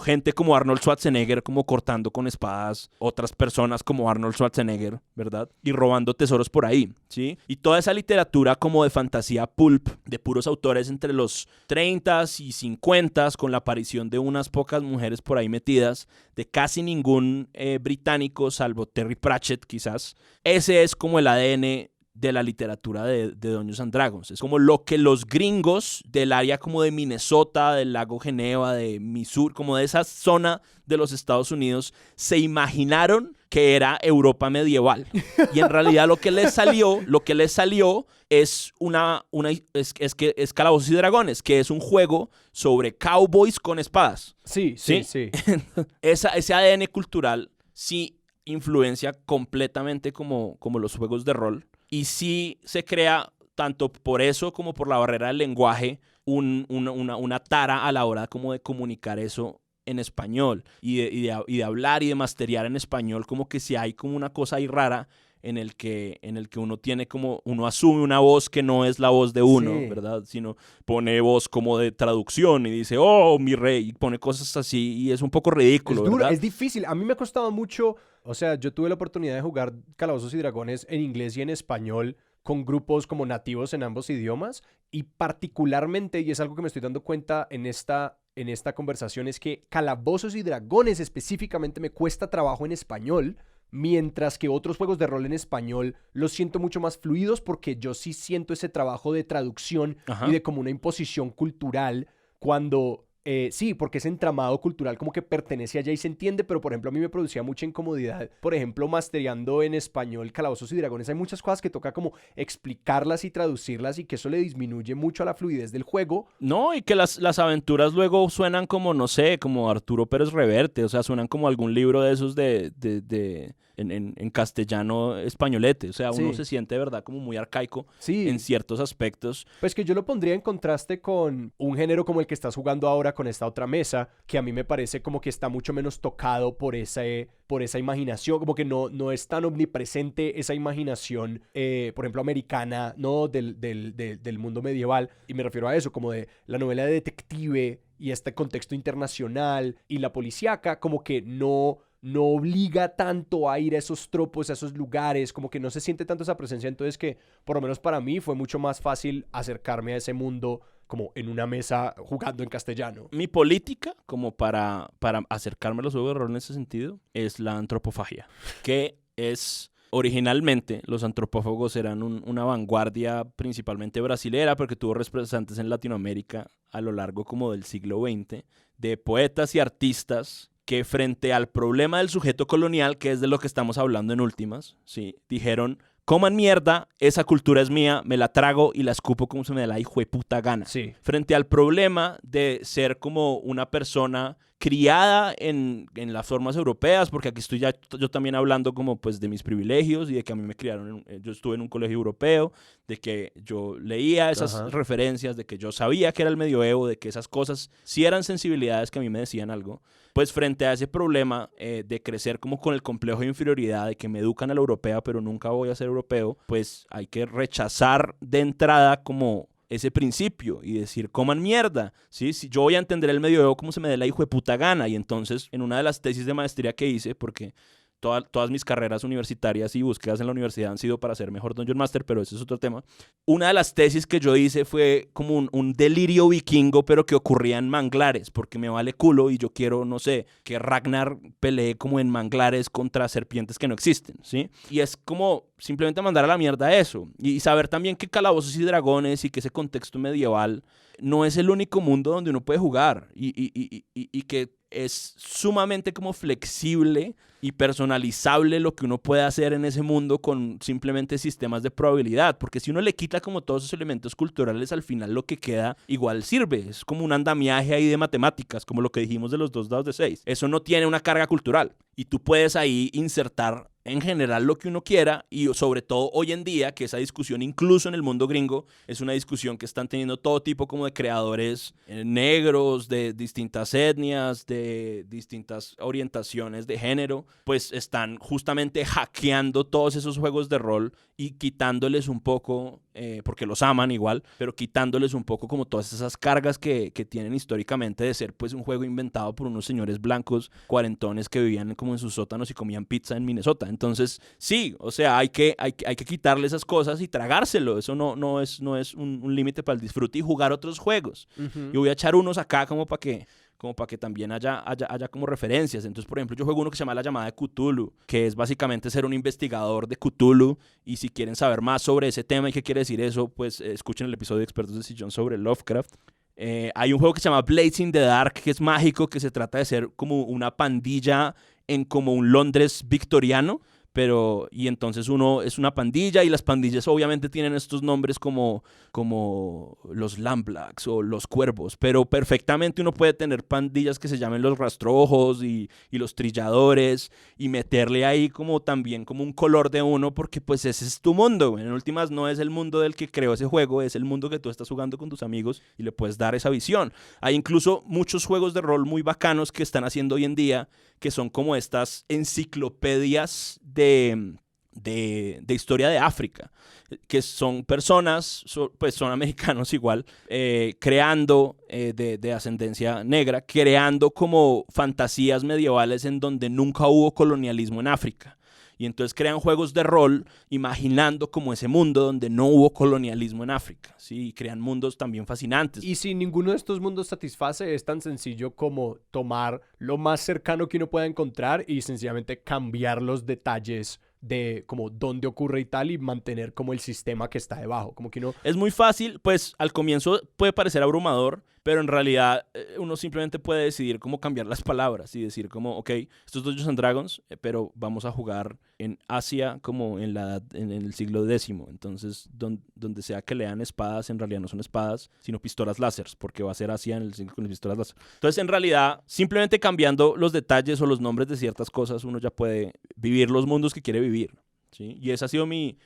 gente como Arnold Schwarzenegger como cortando con espadas, otras personas como Arnold Schwarzenegger, ¿verdad? Y robando tesoros por ahí, ¿sí? Y toda esa literatura como de fantasía pulp, de puros autores entre los 30s y 50s, con la aparición de unas pocas mujeres por ahí metidas, de casi ningún británico, salvo Terry Pratchett quizás. Ese es como el ADN de la literatura de Dungeons and Dragons. Es como lo que los gringos del área como de Minnesota, del lago Geneva, de Missouri, como de esa zona de los Estados Unidos, se imaginaron que era Europa medieval. Y en realidad lo que les salió es es Calabozos y Dragones, que es un juego sobre cowboys con espadas. Sí. Ese ADN cultural sí influencia completamente como los juegos de rol. Y sí se crea, tanto por eso como por la barrera del lenguaje, una tara a la hora como de comunicar eso en español y de hablar y de masterear en español, como que si hay como una cosa ahí rara en el que uno tiene como, uno asume una voz que no es la voz de uno, sí, ¿verdad? Sino pone voz como de traducción y dice, oh, mi rey, y pone cosas así y es un poco ridículo, es duro, ¿verdad? Es difícil. A mí me ha costado mucho, o sea, yo tuve la oportunidad de jugar Calabozos y Dragones en inglés y en español con grupos como nativos en ambos idiomas y particularmente, y es algo que me estoy dando cuenta en esta conversación, es que Calabozos y Dragones específicamente me cuesta trabajo en español, mientras que otros juegos de rol en español los siento mucho más fluidos porque yo sí siento ese trabajo de traducción Ajá. y de como una imposición cultural cuando... sí, porque ese entramado cultural como que pertenece allá y se entiende, pero por ejemplo a mí me producía mucha incomodidad. Por ejemplo, mastereando en español Calabozos y Dragones hay muchas cosas que toca como explicarlas y traducirlas y que eso le disminuye mucho a la fluidez del juego. No, y que las aventuras luego suenan como, no sé, como Arturo Pérez Reverte, o sea, suenan como algún libro de esos en castellano españolete, o sea, uno Sí. se siente de verdad como muy arcaico Sí, en ciertos aspectos. pues que yo lo pondría en contraste con un género como el que estás jugando ahora con esta otra mesa, que a mí me parece como que está mucho menos tocado por esa imaginación, como que no es tan omnipresente esa imaginación, por ejemplo, americana, ¿no? Del mundo medieval. Y me refiero a eso, como de la novela de detective y este contexto internacional y la policíaca, como que no obliga tanto a ir a esos tropos, a esos lugares, como que no se siente tanto esa presencia, entonces que por lo menos para mí fue mucho más fácil acercarme a ese mundo como en una mesa jugando en castellano. Mi política, como para acercarme a los juegos de rol en ese sentido, es la antropofagia, que es... Originalmente, los antropófagos eran una vanguardia principalmente brasilera, porque tuvo representantes en Latinoamérica a lo largo como del siglo XX, de poetas y artistas que frente al problema del sujeto colonial, que es de lo que estamos hablando en últimas, ¿sí? Dijeron, coman mierda, esa cultura es mía, me la trago y la escupo como se me da la hijueputa gana. Sí. Frente al problema de ser como una persona criada en las formas europeas, porque aquí estoy ya yo también hablando como pues de mis privilegios y de que a mí me criaron, yo estuve en un colegio europeo, de que yo leía esas Ajá. referencias, de que yo sabía que era el medioevo, de que esas cosas sí eran sensibilidades que a mí me decían algo. Pues frente a ese problema de crecer como con el complejo de inferioridad, de que me educan a la europea pero nunca voy a ser europeo, pues hay que rechazar de entrada como ese principio y decir, coman mierda, ¿sí? Si yo voy a entender el medioevo como se me dé la hijo de puta gana. Y entonces, en una de las tesis de maestría que hice, porque todas mis carreras universitarias y búsquedas en la universidad han sido para ser mejor Dungeon Master, pero ese es otro tema. Una de las tesis que yo hice fue como un delirio vikingo, pero que ocurría en manglares, porque me vale culo y yo quiero, no sé, que Ragnar pelee como en manglares contra serpientes que no existen, ¿sí? Y es como simplemente mandar a la mierda eso. Y saber también que Calabozos y Dragones y que ese contexto medieval no es el único mundo donde uno puede jugar y que es sumamente como flexible y personalizable lo que uno puede hacer en ese mundo con simplemente sistemas de probabilidad, porque si uno le quita como todos esos elementos culturales, al final lo que queda igual sirve, es como un andamiaje ahí de matemáticas, como lo que dijimos de los 2 dados de 6. Eso no tiene una carga cultural y tú puedes ahí insertar en general lo que uno quiera y sobre todo hoy en día que esa discusión incluso en el mundo gringo es una discusión que están teniendo todo tipo como de creadores negros, de distintas etnias, de distintas orientaciones de género, pues están justamente hackeando todos esos juegos de rol y quitándoles un poco, porque los aman igual, pero quitándoles un poco como todas esas cargas que tienen históricamente de ser pues un juego inventado por unos señores blancos cuarentones que vivían como en sus sótanos y comían pizza en Minnesota. Entonces, sí, o sea, hay que quitarle esas cosas y tragárselo. Eso no es un límite para el disfrute y jugar otros juegos. Yo voy a echar unos acá como para que también haya como referencias. Entonces, por ejemplo, yo juego uno que se llama La Llamada de Cthulhu, que es básicamente ser un investigador de Cthulhu, y si quieren saber más sobre ese tema y qué quiere decir eso, pues escuchen el episodio de Expertos de Sillón sobre Lovecraft. Hay un juego que se llama Blades in the Dark, que es mágico, que se trata de ser como una pandilla en como un Londres victoriano, y entonces uno es una pandilla y las pandillas obviamente tienen estos nombres como los Lamblacks o los Cuervos, pero perfectamente uno puede tener pandillas que se llamen los Rastrojos y los Trilladores y meterle ahí como también como un color de uno, porque pues ese es tu mundo, en últimas no es el mundo del que creó ese juego, es el mundo que tú estás jugando con tus amigos y le puedes dar esa visión. Hay incluso muchos juegos de rol muy bacanos que están haciendo hoy en día, que son como estas enciclopedias de historia de África, que son personas, pues son americanos igual, creando de ascendencia negra, creando como fantasías medievales en donde nunca hubo colonialismo en África. Y entonces crean juegos de rol imaginando como ese mundo donde no hubo colonialismo en África, ¿sí? Y crean mundos también fascinantes. Y si ninguno de estos mundos satisface, es tan sencillo como tomar lo más cercano que uno pueda encontrar y sencillamente cambiar los detalles de como dónde ocurre y tal, y mantener como el sistema que está debajo. Como que uno... Es muy fácil, pues al comienzo puede parecer abrumador, pero en realidad uno simplemente puede decidir cómo cambiar las palabras y decir como, ok, estos es Dungeons and Dragons, pero vamos a jugar en Asia como en el siglo X. Entonces, donde sea que lean espadas, en realidad no son espadas, sino pistolas láser, porque va a ser Asia en el siglo con las pistolas láser. Entonces, en realidad, simplemente cambiando los detalles o los nombres de ciertas cosas, uno ya puede vivir los mundos que quiere vivir. ¿Sí? Y esa ha sido mi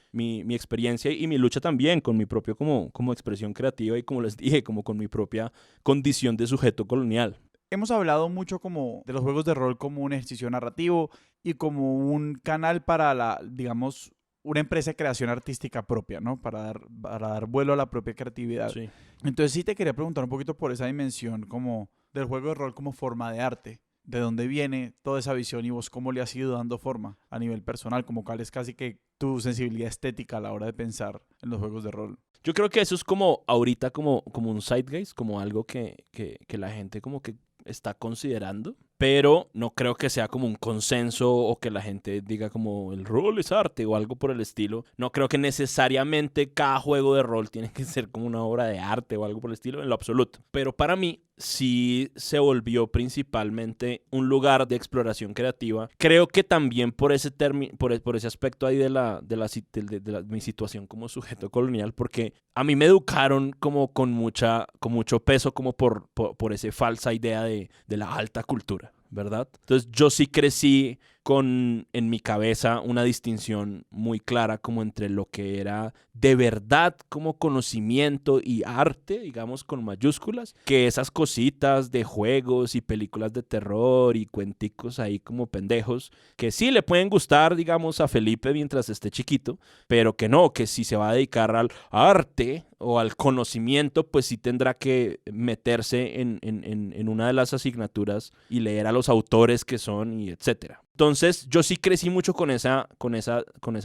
experiencia y mi lucha también con mi propio como expresión creativa y como les dije, como con mi propia condición de sujeto colonial. Hemos hablado mucho como de los juegos de rol como un ejercicio narrativo y como un canal para digamos, una empresa de creación artística propia, ¿no? Para dar vuelo a la propia creatividad. Sí. Entonces sí te quería preguntar un poquito por esa dimensión como del juego de rol como forma de arte. ¿De dónde viene toda esa visión y vos cómo le has ido dando forma a nivel personal? Como cuál es casi que tu sensibilidad estética a la hora de pensar en los juegos de rol. Yo creo que eso es como ahorita como un zeitgeist, como algo que la gente como que está considerando, pero no creo que sea como un consenso o que la gente diga como el rol es arte o algo por el estilo. No creo que necesariamente cada juego de rol tiene que ser como una obra de arte o algo por el estilo, en lo absoluto. Pero para mí sí se volvió principalmente un lugar de exploración creativa. Creo que también por ese por ese aspecto ahí de mi situación como sujeto colonial, porque a mí me educaron como con mucho peso como por esa falsa idea de la alta cultura, ¿verdad? Entonces yo sí crecí con en mi cabeza una distinción muy clara como entre lo que era de verdad como conocimiento y arte, digamos con mayúsculas, que esas cositas de juegos y películas de terror y cuenticos ahí como pendejos, que sí le pueden gustar, digamos, a Felipe mientras esté chiquito, pero que no, que si se va a dedicar al arte o al conocimiento, pues sí tendrá que meterse en una de las asignaturas y leer a los autores que son y etcétera. Entonces, yo sí crecí mucho con esa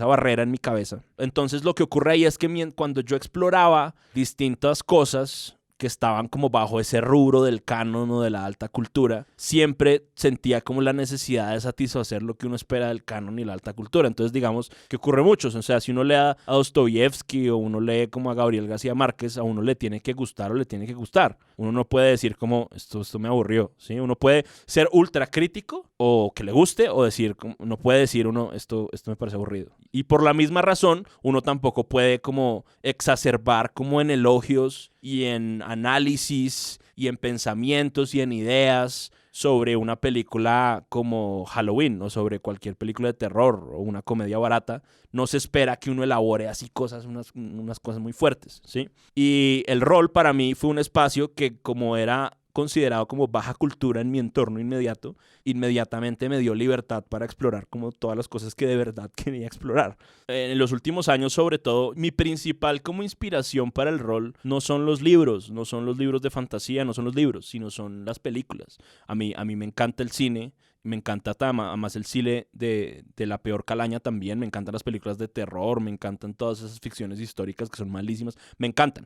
barrera en mi cabeza. Entonces, lo que ocurre ahí es que cuando yo exploraba distintas cosas que estaban como bajo ese rubro del canon o de la alta cultura, siempre sentía como la necesidad de satisfacer lo que uno espera del canon y la alta cultura. Entonces, digamos que ocurre mucho. O sea, si uno lee a Dostoyevsky o uno lee como a Gabriel García Márquez, a uno le tiene que gustar o le tiene que gustar. Uno no puede decir como, esto me aburrió, ¿sí? Uno puede ser ultra crítico o que le guste o decir, no puede decir uno, esto me parece aburrido. Y por la misma razón, uno tampoco puede como exacerbar como en elogios y en análisis y en pensamientos y en ideas sobre una película como Halloween o sobre cualquier película de terror o una comedia barata. No se espera que uno elabore así cosas, unas cosas muy fuertes, ¿sí? Y el rol para mí fue un espacio que, como era considerado como baja cultura en mi entorno inmediato, inmediatamente me dio libertad para explorar como todas las cosas que de verdad quería explorar. En los últimos años, sobre todo, mi principal como inspiración para el rol no son los libros de fantasía, no son los libros, sino son las películas. A mí me encanta el cine, me encanta además el cine de la peor calaña también, me encantan las películas de terror, me encantan todas esas ficciones históricas que son malísimas, me encantan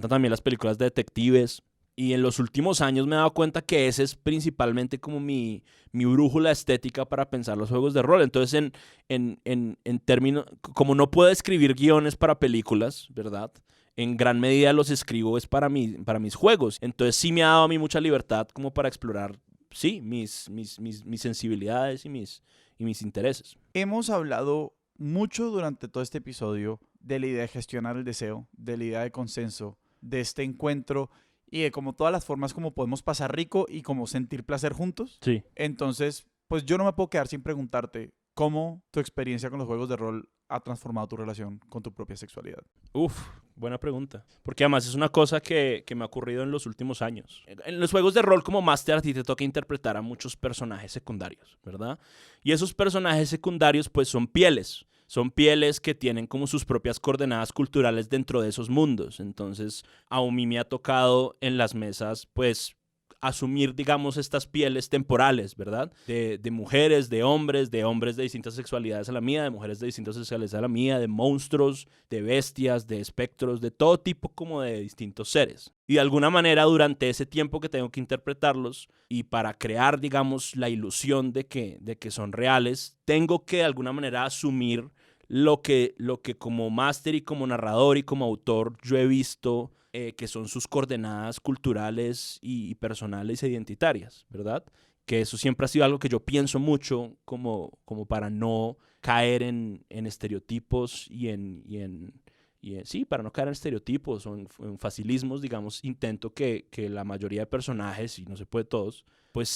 también las películas de detectives. Y en los últimos años me he dado cuenta que ese es principalmente como mi brújula estética para pensar los juegos de rol. Entonces, en términos, como no puedo escribir guiones para películas, ¿verdad? En gran medida los escribo es para mis juegos. Entonces sí me ha dado a mí mucha libertad como para explorar, sí, mis sensibilidades y mis intereses. Hemos hablado mucho durante todo este episodio de la idea de gestionar el deseo, de la idea de consenso, de este encuentro y de como todas las formas como podemos pasar rico y como sentir placer juntos. Sí. Entonces, pues yo no me puedo quedar sin preguntarte cómo tu experiencia con los juegos de rol ha transformado tu relación con tu propia sexualidad. Buena pregunta. Porque además es una cosa que me ha ocurrido en los últimos años. En los juegos de rol como máster a ti te toca interpretar a muchos personajes secundarios, ¿verdad? Y esos personajes secundarios pues son pieles. Son pieles que tienen como sus propias coordenadas culturales dentro de esos mundos. Entonces, a mí me ha tocado en las mesas, pues, asumir, digamos, estas pieles temporales, ¿verdad? De mujeres, de hombres de distintas sexualidades a la mía, de mujeres de distintas sexualidades a la mía, de monstruos, de bestias, de espectros, de todo tipo como de distintos seres. Y de alguna manera durante ese tiempo que tengo que interpretarlos y para crear, digamos, la ilusión de que son reales, tengo que de alguna manera asumir lo que como máster y como narrador y como autor yo he visto que son sus coordenadas culturales y personales e identitarias, ¿verdad? Que eso siempre ha sido algo que yo pienso mucho como para no caer en estereotipos sí, para no caer en estereotipos o en facilismos, digamos, intento que la mayoría de personajes, y no se puede todos, pues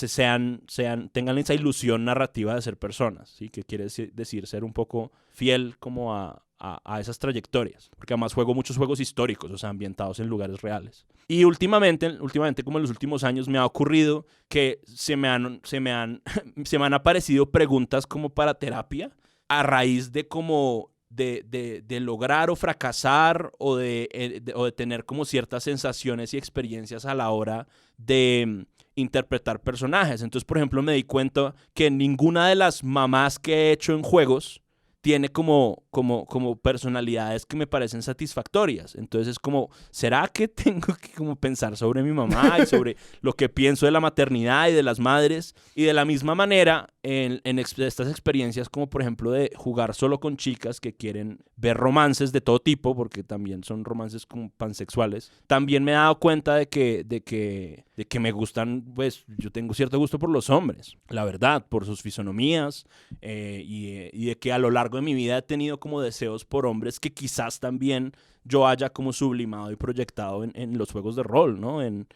tengan esa ilusión narrativa de ser personas, ¿sí? Que quiere decir ser un poco fiel como a esas trayectorias, porque además juego muchos juegos históricos, o sea, ambientados en lugares reales. Y últimamente, como en los últimos años, me ha ocurrido que se me han aparecido preguntas como para terapia a raíz de como de lograr o fracasar o de tener como ciertas sensaciones y experiencias a la hora de interpretar personajes. Entonces, por ejemplo, me di cuenta que ninguna de las mamás que he hecho en juegos tiene como personalidades que me parecen satisfactorias. Entonces es como, ¿será que tengo que como pensar sobre mi mamá y sobre lo que pienso de la maternidad y de las madres? Y de la misma manera, en estas experiencias como por ejemplo de jugar solo con chicas que quieren ver romances de todo tipo, porque también son romances como pansexuales, también me he dado cuenta de que me gustan, pues yo tengo cierto gusto por los hombres, la verdad, por sus fisonomías y de que a lo largo de mi vida he tenido como deseos por hombres que quizás también yo haya como sublimado y proyectado en los juegos de rol, ¿no? En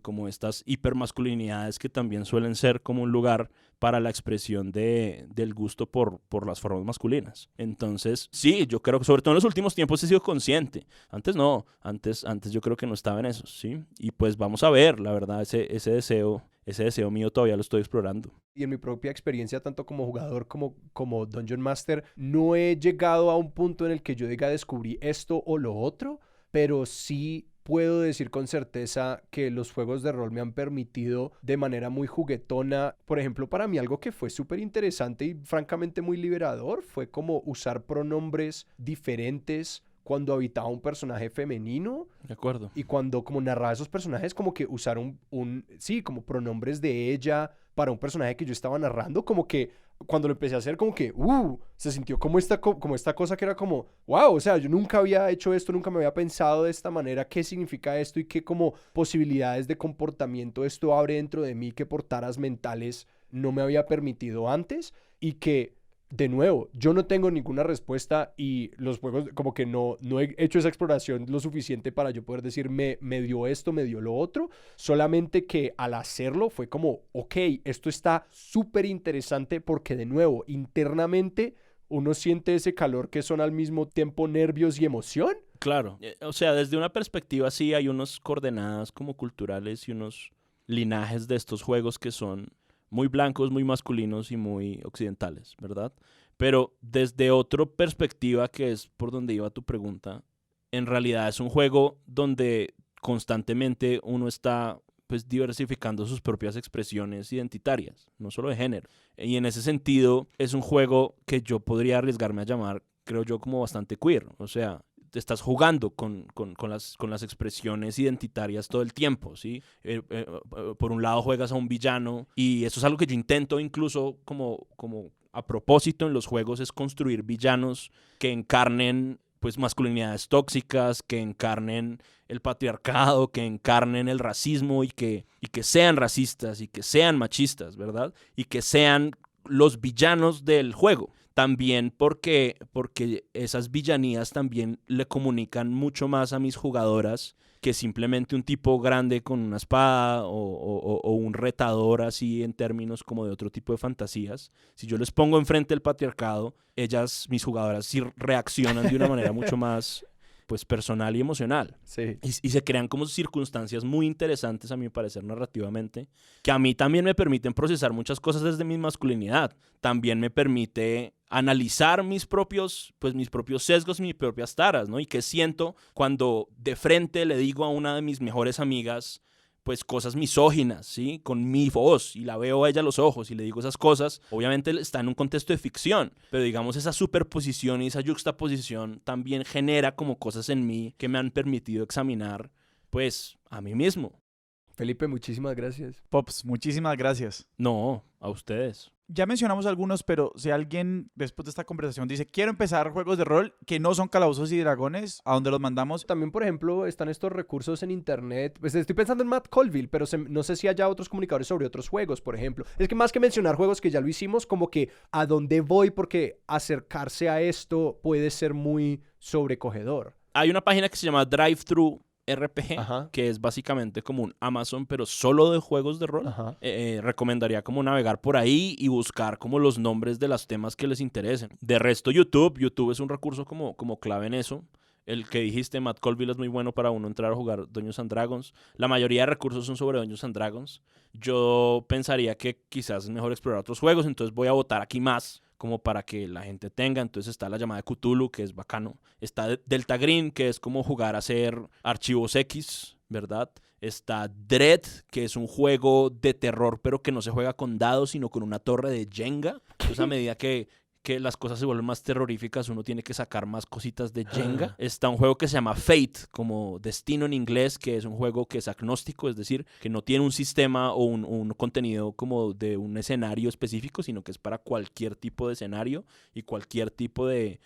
como estas hipermasculinidades que también suelen ser como un lugar para la expresión del gusto por las formas masculinas. Entonces, sí, yo creo que sobre todo en los últimos tiempos he sido consciente. Antes no, antes yo creo que no estaba en eso, ¿sí? Y pues vamos a ver, la verdad, ese deseo mío todavía lo estoy explorando. Y en mi propia experiencia, tanto como jugador como Dungeon Master, no he llegado a un punto en el que yo diga descubrí esto o lo otro, pero sí puedo decir con certeza que los juegos de rol me han permitido de manera muy juguetona, por ejemplo, para mí algo que fue súper interesante y francamente muy liberador fue como usar pronombres diferentes cuando habitaba un personaje femenino. De acuerdo. Y cuando como narraba esos personajes, como que usar sí, como pronombres de ella para un personaje que yo estaba narrando, como que cuando lo empecé a hacer, como que, se sintió como esta cosa que era como, wow, o sea, yo nunca había hecho esto, nunca me había pensado de esta manera, qué significa esto y qué como posibilidades de comportamiento esto abre dentro de mí que por taras mentales no me había permitido antes y que de nuevo, yo no tengo ninguna respuesta y los juegos como que no he hecho esa exploración lo suficiente para yo poder decir me dio esto, me dio lo otro, solamente que al hacerlo fue como, ok, esto está súper interesante porque de nuevo, internamente uno siente ese calor que son al mismo tiempo nervios y emoción. Claro, o sea, desde una perspectiva sí hay unas coordenadas como culturales y unos linajes de estos juegos que son muy blancos, muy masculinos y muy occidentales, ¿verdad? Pero desde otra perspectiva, que es por donde iba tu pregunta, en realidad es un juego donde constantemente uno está pues diversificando sus propias expresiones identitarias, no solo de género. Y en ese sentido es un juego que yo podría arriesgarme a llamar, creo yo, como bastante queer. O sea, te estás jugando con las expresiones identitarias todo el tiempo, ¿sí? Por un lado juegas a un villano y eso es algo que yo intento incluso como a propósito en los juegos, es construir villanos que encarnen pues masculinidades tóxicas, que encarnen el patriarcado, que encarnen el racismo y que sean racistas y que sean machistas, ¿verdad? Y que sean los villanos del juego. También porque esas villanías también le comunican mucho más a mis jugadoras que simplemente un tipo grande con una espada o un retador así en términos como de otro tipo de fantasías. Si yo les pongo enfrente el patriarcado, mis jugadoras sí reaccionan de una manera mucho más pues personal y emocional. Sí. Y se crean como circunstancias muy interesantes, a mi parecer, narrativamente, que a mí también me permiten procesar muchas cosas desde mi masculinidad. También me permite analizar mis propios sesgos y mis propias taras, ¿no? Y qué siento cuando de frente le digo a una de mis mejores amigas, pues cosas misóginas, ¿sí? Con mi voz y la veo a ella a los ojos y le digo esas cosas, obviamente está en un contexto de ficción, pero digamos esa superposición y esa yuxtaposición también genera como cosas en mí que me han permitido examinar pues a mí mismo. Felipe, muchísimas gracias. Pops, muchísimas gracias. No, a ustedes. Ya mencionamos algunos, pero si alguien después de esta conversación dice quiero empezar juegos de rol que no son Calabozos y Dragones, ¿a dónde los mandamos? También, por ejemplo, están estos recursos en internet. Pues estoy pensando en Matt Colville, pero no sé si haya otros comunicadores sobre otros juegos, por ejemplo. Es que más que mencionar juegos que ya lo hicimos, como que a dónde voy, porque acercarse a esto puede ser muy sobrecogedor. Hay una página que se llama DriveThru RPG, Ajá. que es básicamente como un Amazon, pero solo de juegos de rol. Ajá. Recomendaría como navegar por ahí y buscar como los nombres de los temas que les interesen. De resto, YouTube es un recurso como clave en eso. El que dijiste, Matt Colville, es muy bueno para uno entrar a jugar Dungeons and Dragons. La mayoría de recursos son sobre Dungeons and Dragons. Yo pensaría que quizás es mejor explorar otros juegos, entonces voy a botar aquí más como para que la gente tenga. Entonces está la llamada de Cthulhu, que es bacano. Está Delta Green, que es como jugar a hacer archivos X, ¿verdad? Está Dread, que es un juego de terror, pero que no se juega con dados, sino con una torre de Jenga. Entonces a medida que las cosas se vuelven más terroríficas, uno tiene que sacar más cositas de Jenga. Está un juego que se llama Fate, como Destino en inglés, que es un juego que es agnóstico, es decir, que no tiene un sistema o un contenido como de un escenario específico, sino que es para cualquier tipo de escenario y cualquier tipo de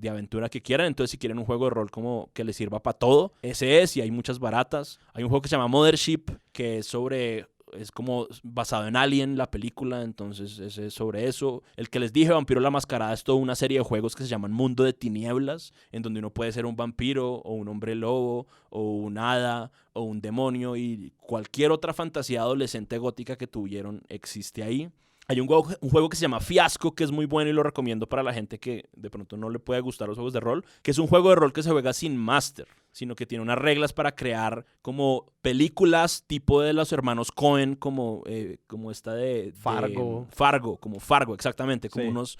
aventura que quieran. Entonces, si quieren un juego de rol como que les sirva para todo, ese es, y hay muchas baratas. Hay un juego que se llama Mothership, que es como basado en Alien, la película, entonces ese es sobre eso. El que les dije, Vampiro la Mascarada, es toda una serie de juegos que se llaman Mundo de Tinieblas, en donde uno puede ser un vampiro, o un hombre lobo, o un hada, o un demonio, y cualquier otra fantasía adolescente gótica que tuvieron existe ahí. Hay un juego que se llama Fiasco, que es muy bueno y lo recomiendo para la gente que de pronto no le puede gustar los juegos de rol, que es un juego de rol que se juega sin máster, sino que tiene unas reglas para crear como películas tipo de los hermanos Coen, como esta de Fargo. Como Fargo, exactamente, como Sí.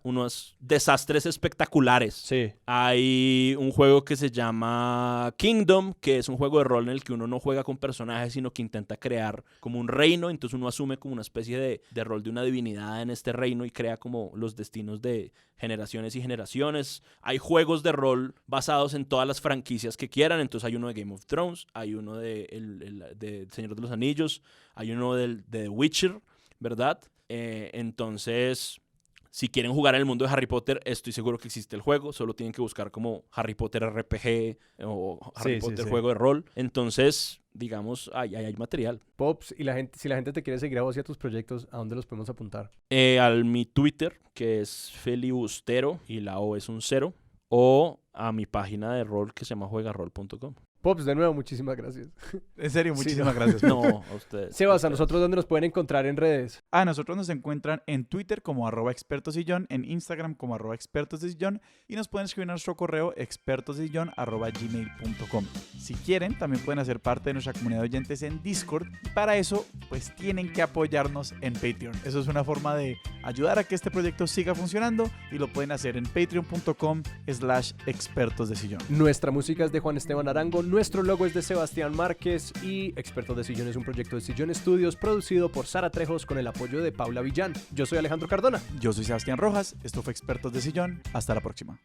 unos desastres espectaculares. Sí. Hay un juego que se llama Kingdom, que es un juego de rol en el que uno no juega con personajes, sino que intenta crear como un reino. Entonces uno asume como una especie de rol de una divinidad en este reino y crea como los destinos de generaciones y generaciones. Hay juegos de rol basados en todas las franquicias que quieran. Entonces hay uno de Game of Thrones, hay uno de Señor de los Anillos, hay uno de The Witcher, ¿verdad? Entonces, si quieren jugar en el mundo de Harry Potter, estoy seguro que existe el juego. Solo tienen que buscar como Harry Potter RPG o Harry Potter juego de rol. Entonces, digamos, hay material. Pops, y si la gente te quiere seguir a vos y a tus proyectos, ¿a dónde los podemos apuntar? Mi Twitter, que es Felibustero, y la O es un 0, o a mi página de rol que se llama juegarrol.com. Pops, de nuevo, muchísimas gracias. En serio, Sí, muchísimas no. gracias. No, a ustedes. Sebas, ¿a nosotros dónde nos pueden encontrar en redes? Nosotros nos encuentran en Twitter como @expertosillón, en Instagram como @expertosdesillón y nos pueden escribir a nuestro correo expertosdesillón@gmail.com. Si quieren, también pueden hacer parte de nuestra comunidad de oyentes en Discord. Y para eso, pues tienen que apoyarnos en Patreon. Eso es una forma de ayudar a que este proyecto siga funcionando y lo pueden hacer en patreon.com/expertosdesillón. Nuestra música es de Juan Esteban Arango, nuestro logo es de Sebastián Márquez y Expertos de Sillón es un proyecto de Sillón Studios producido por Sara Trejos con el apoyo de Paula Villán. Yo soy Alejandro Cardona. Yo soy Sebastián Rojas, esto fue Expertos de Sillón. Hasta la próxima.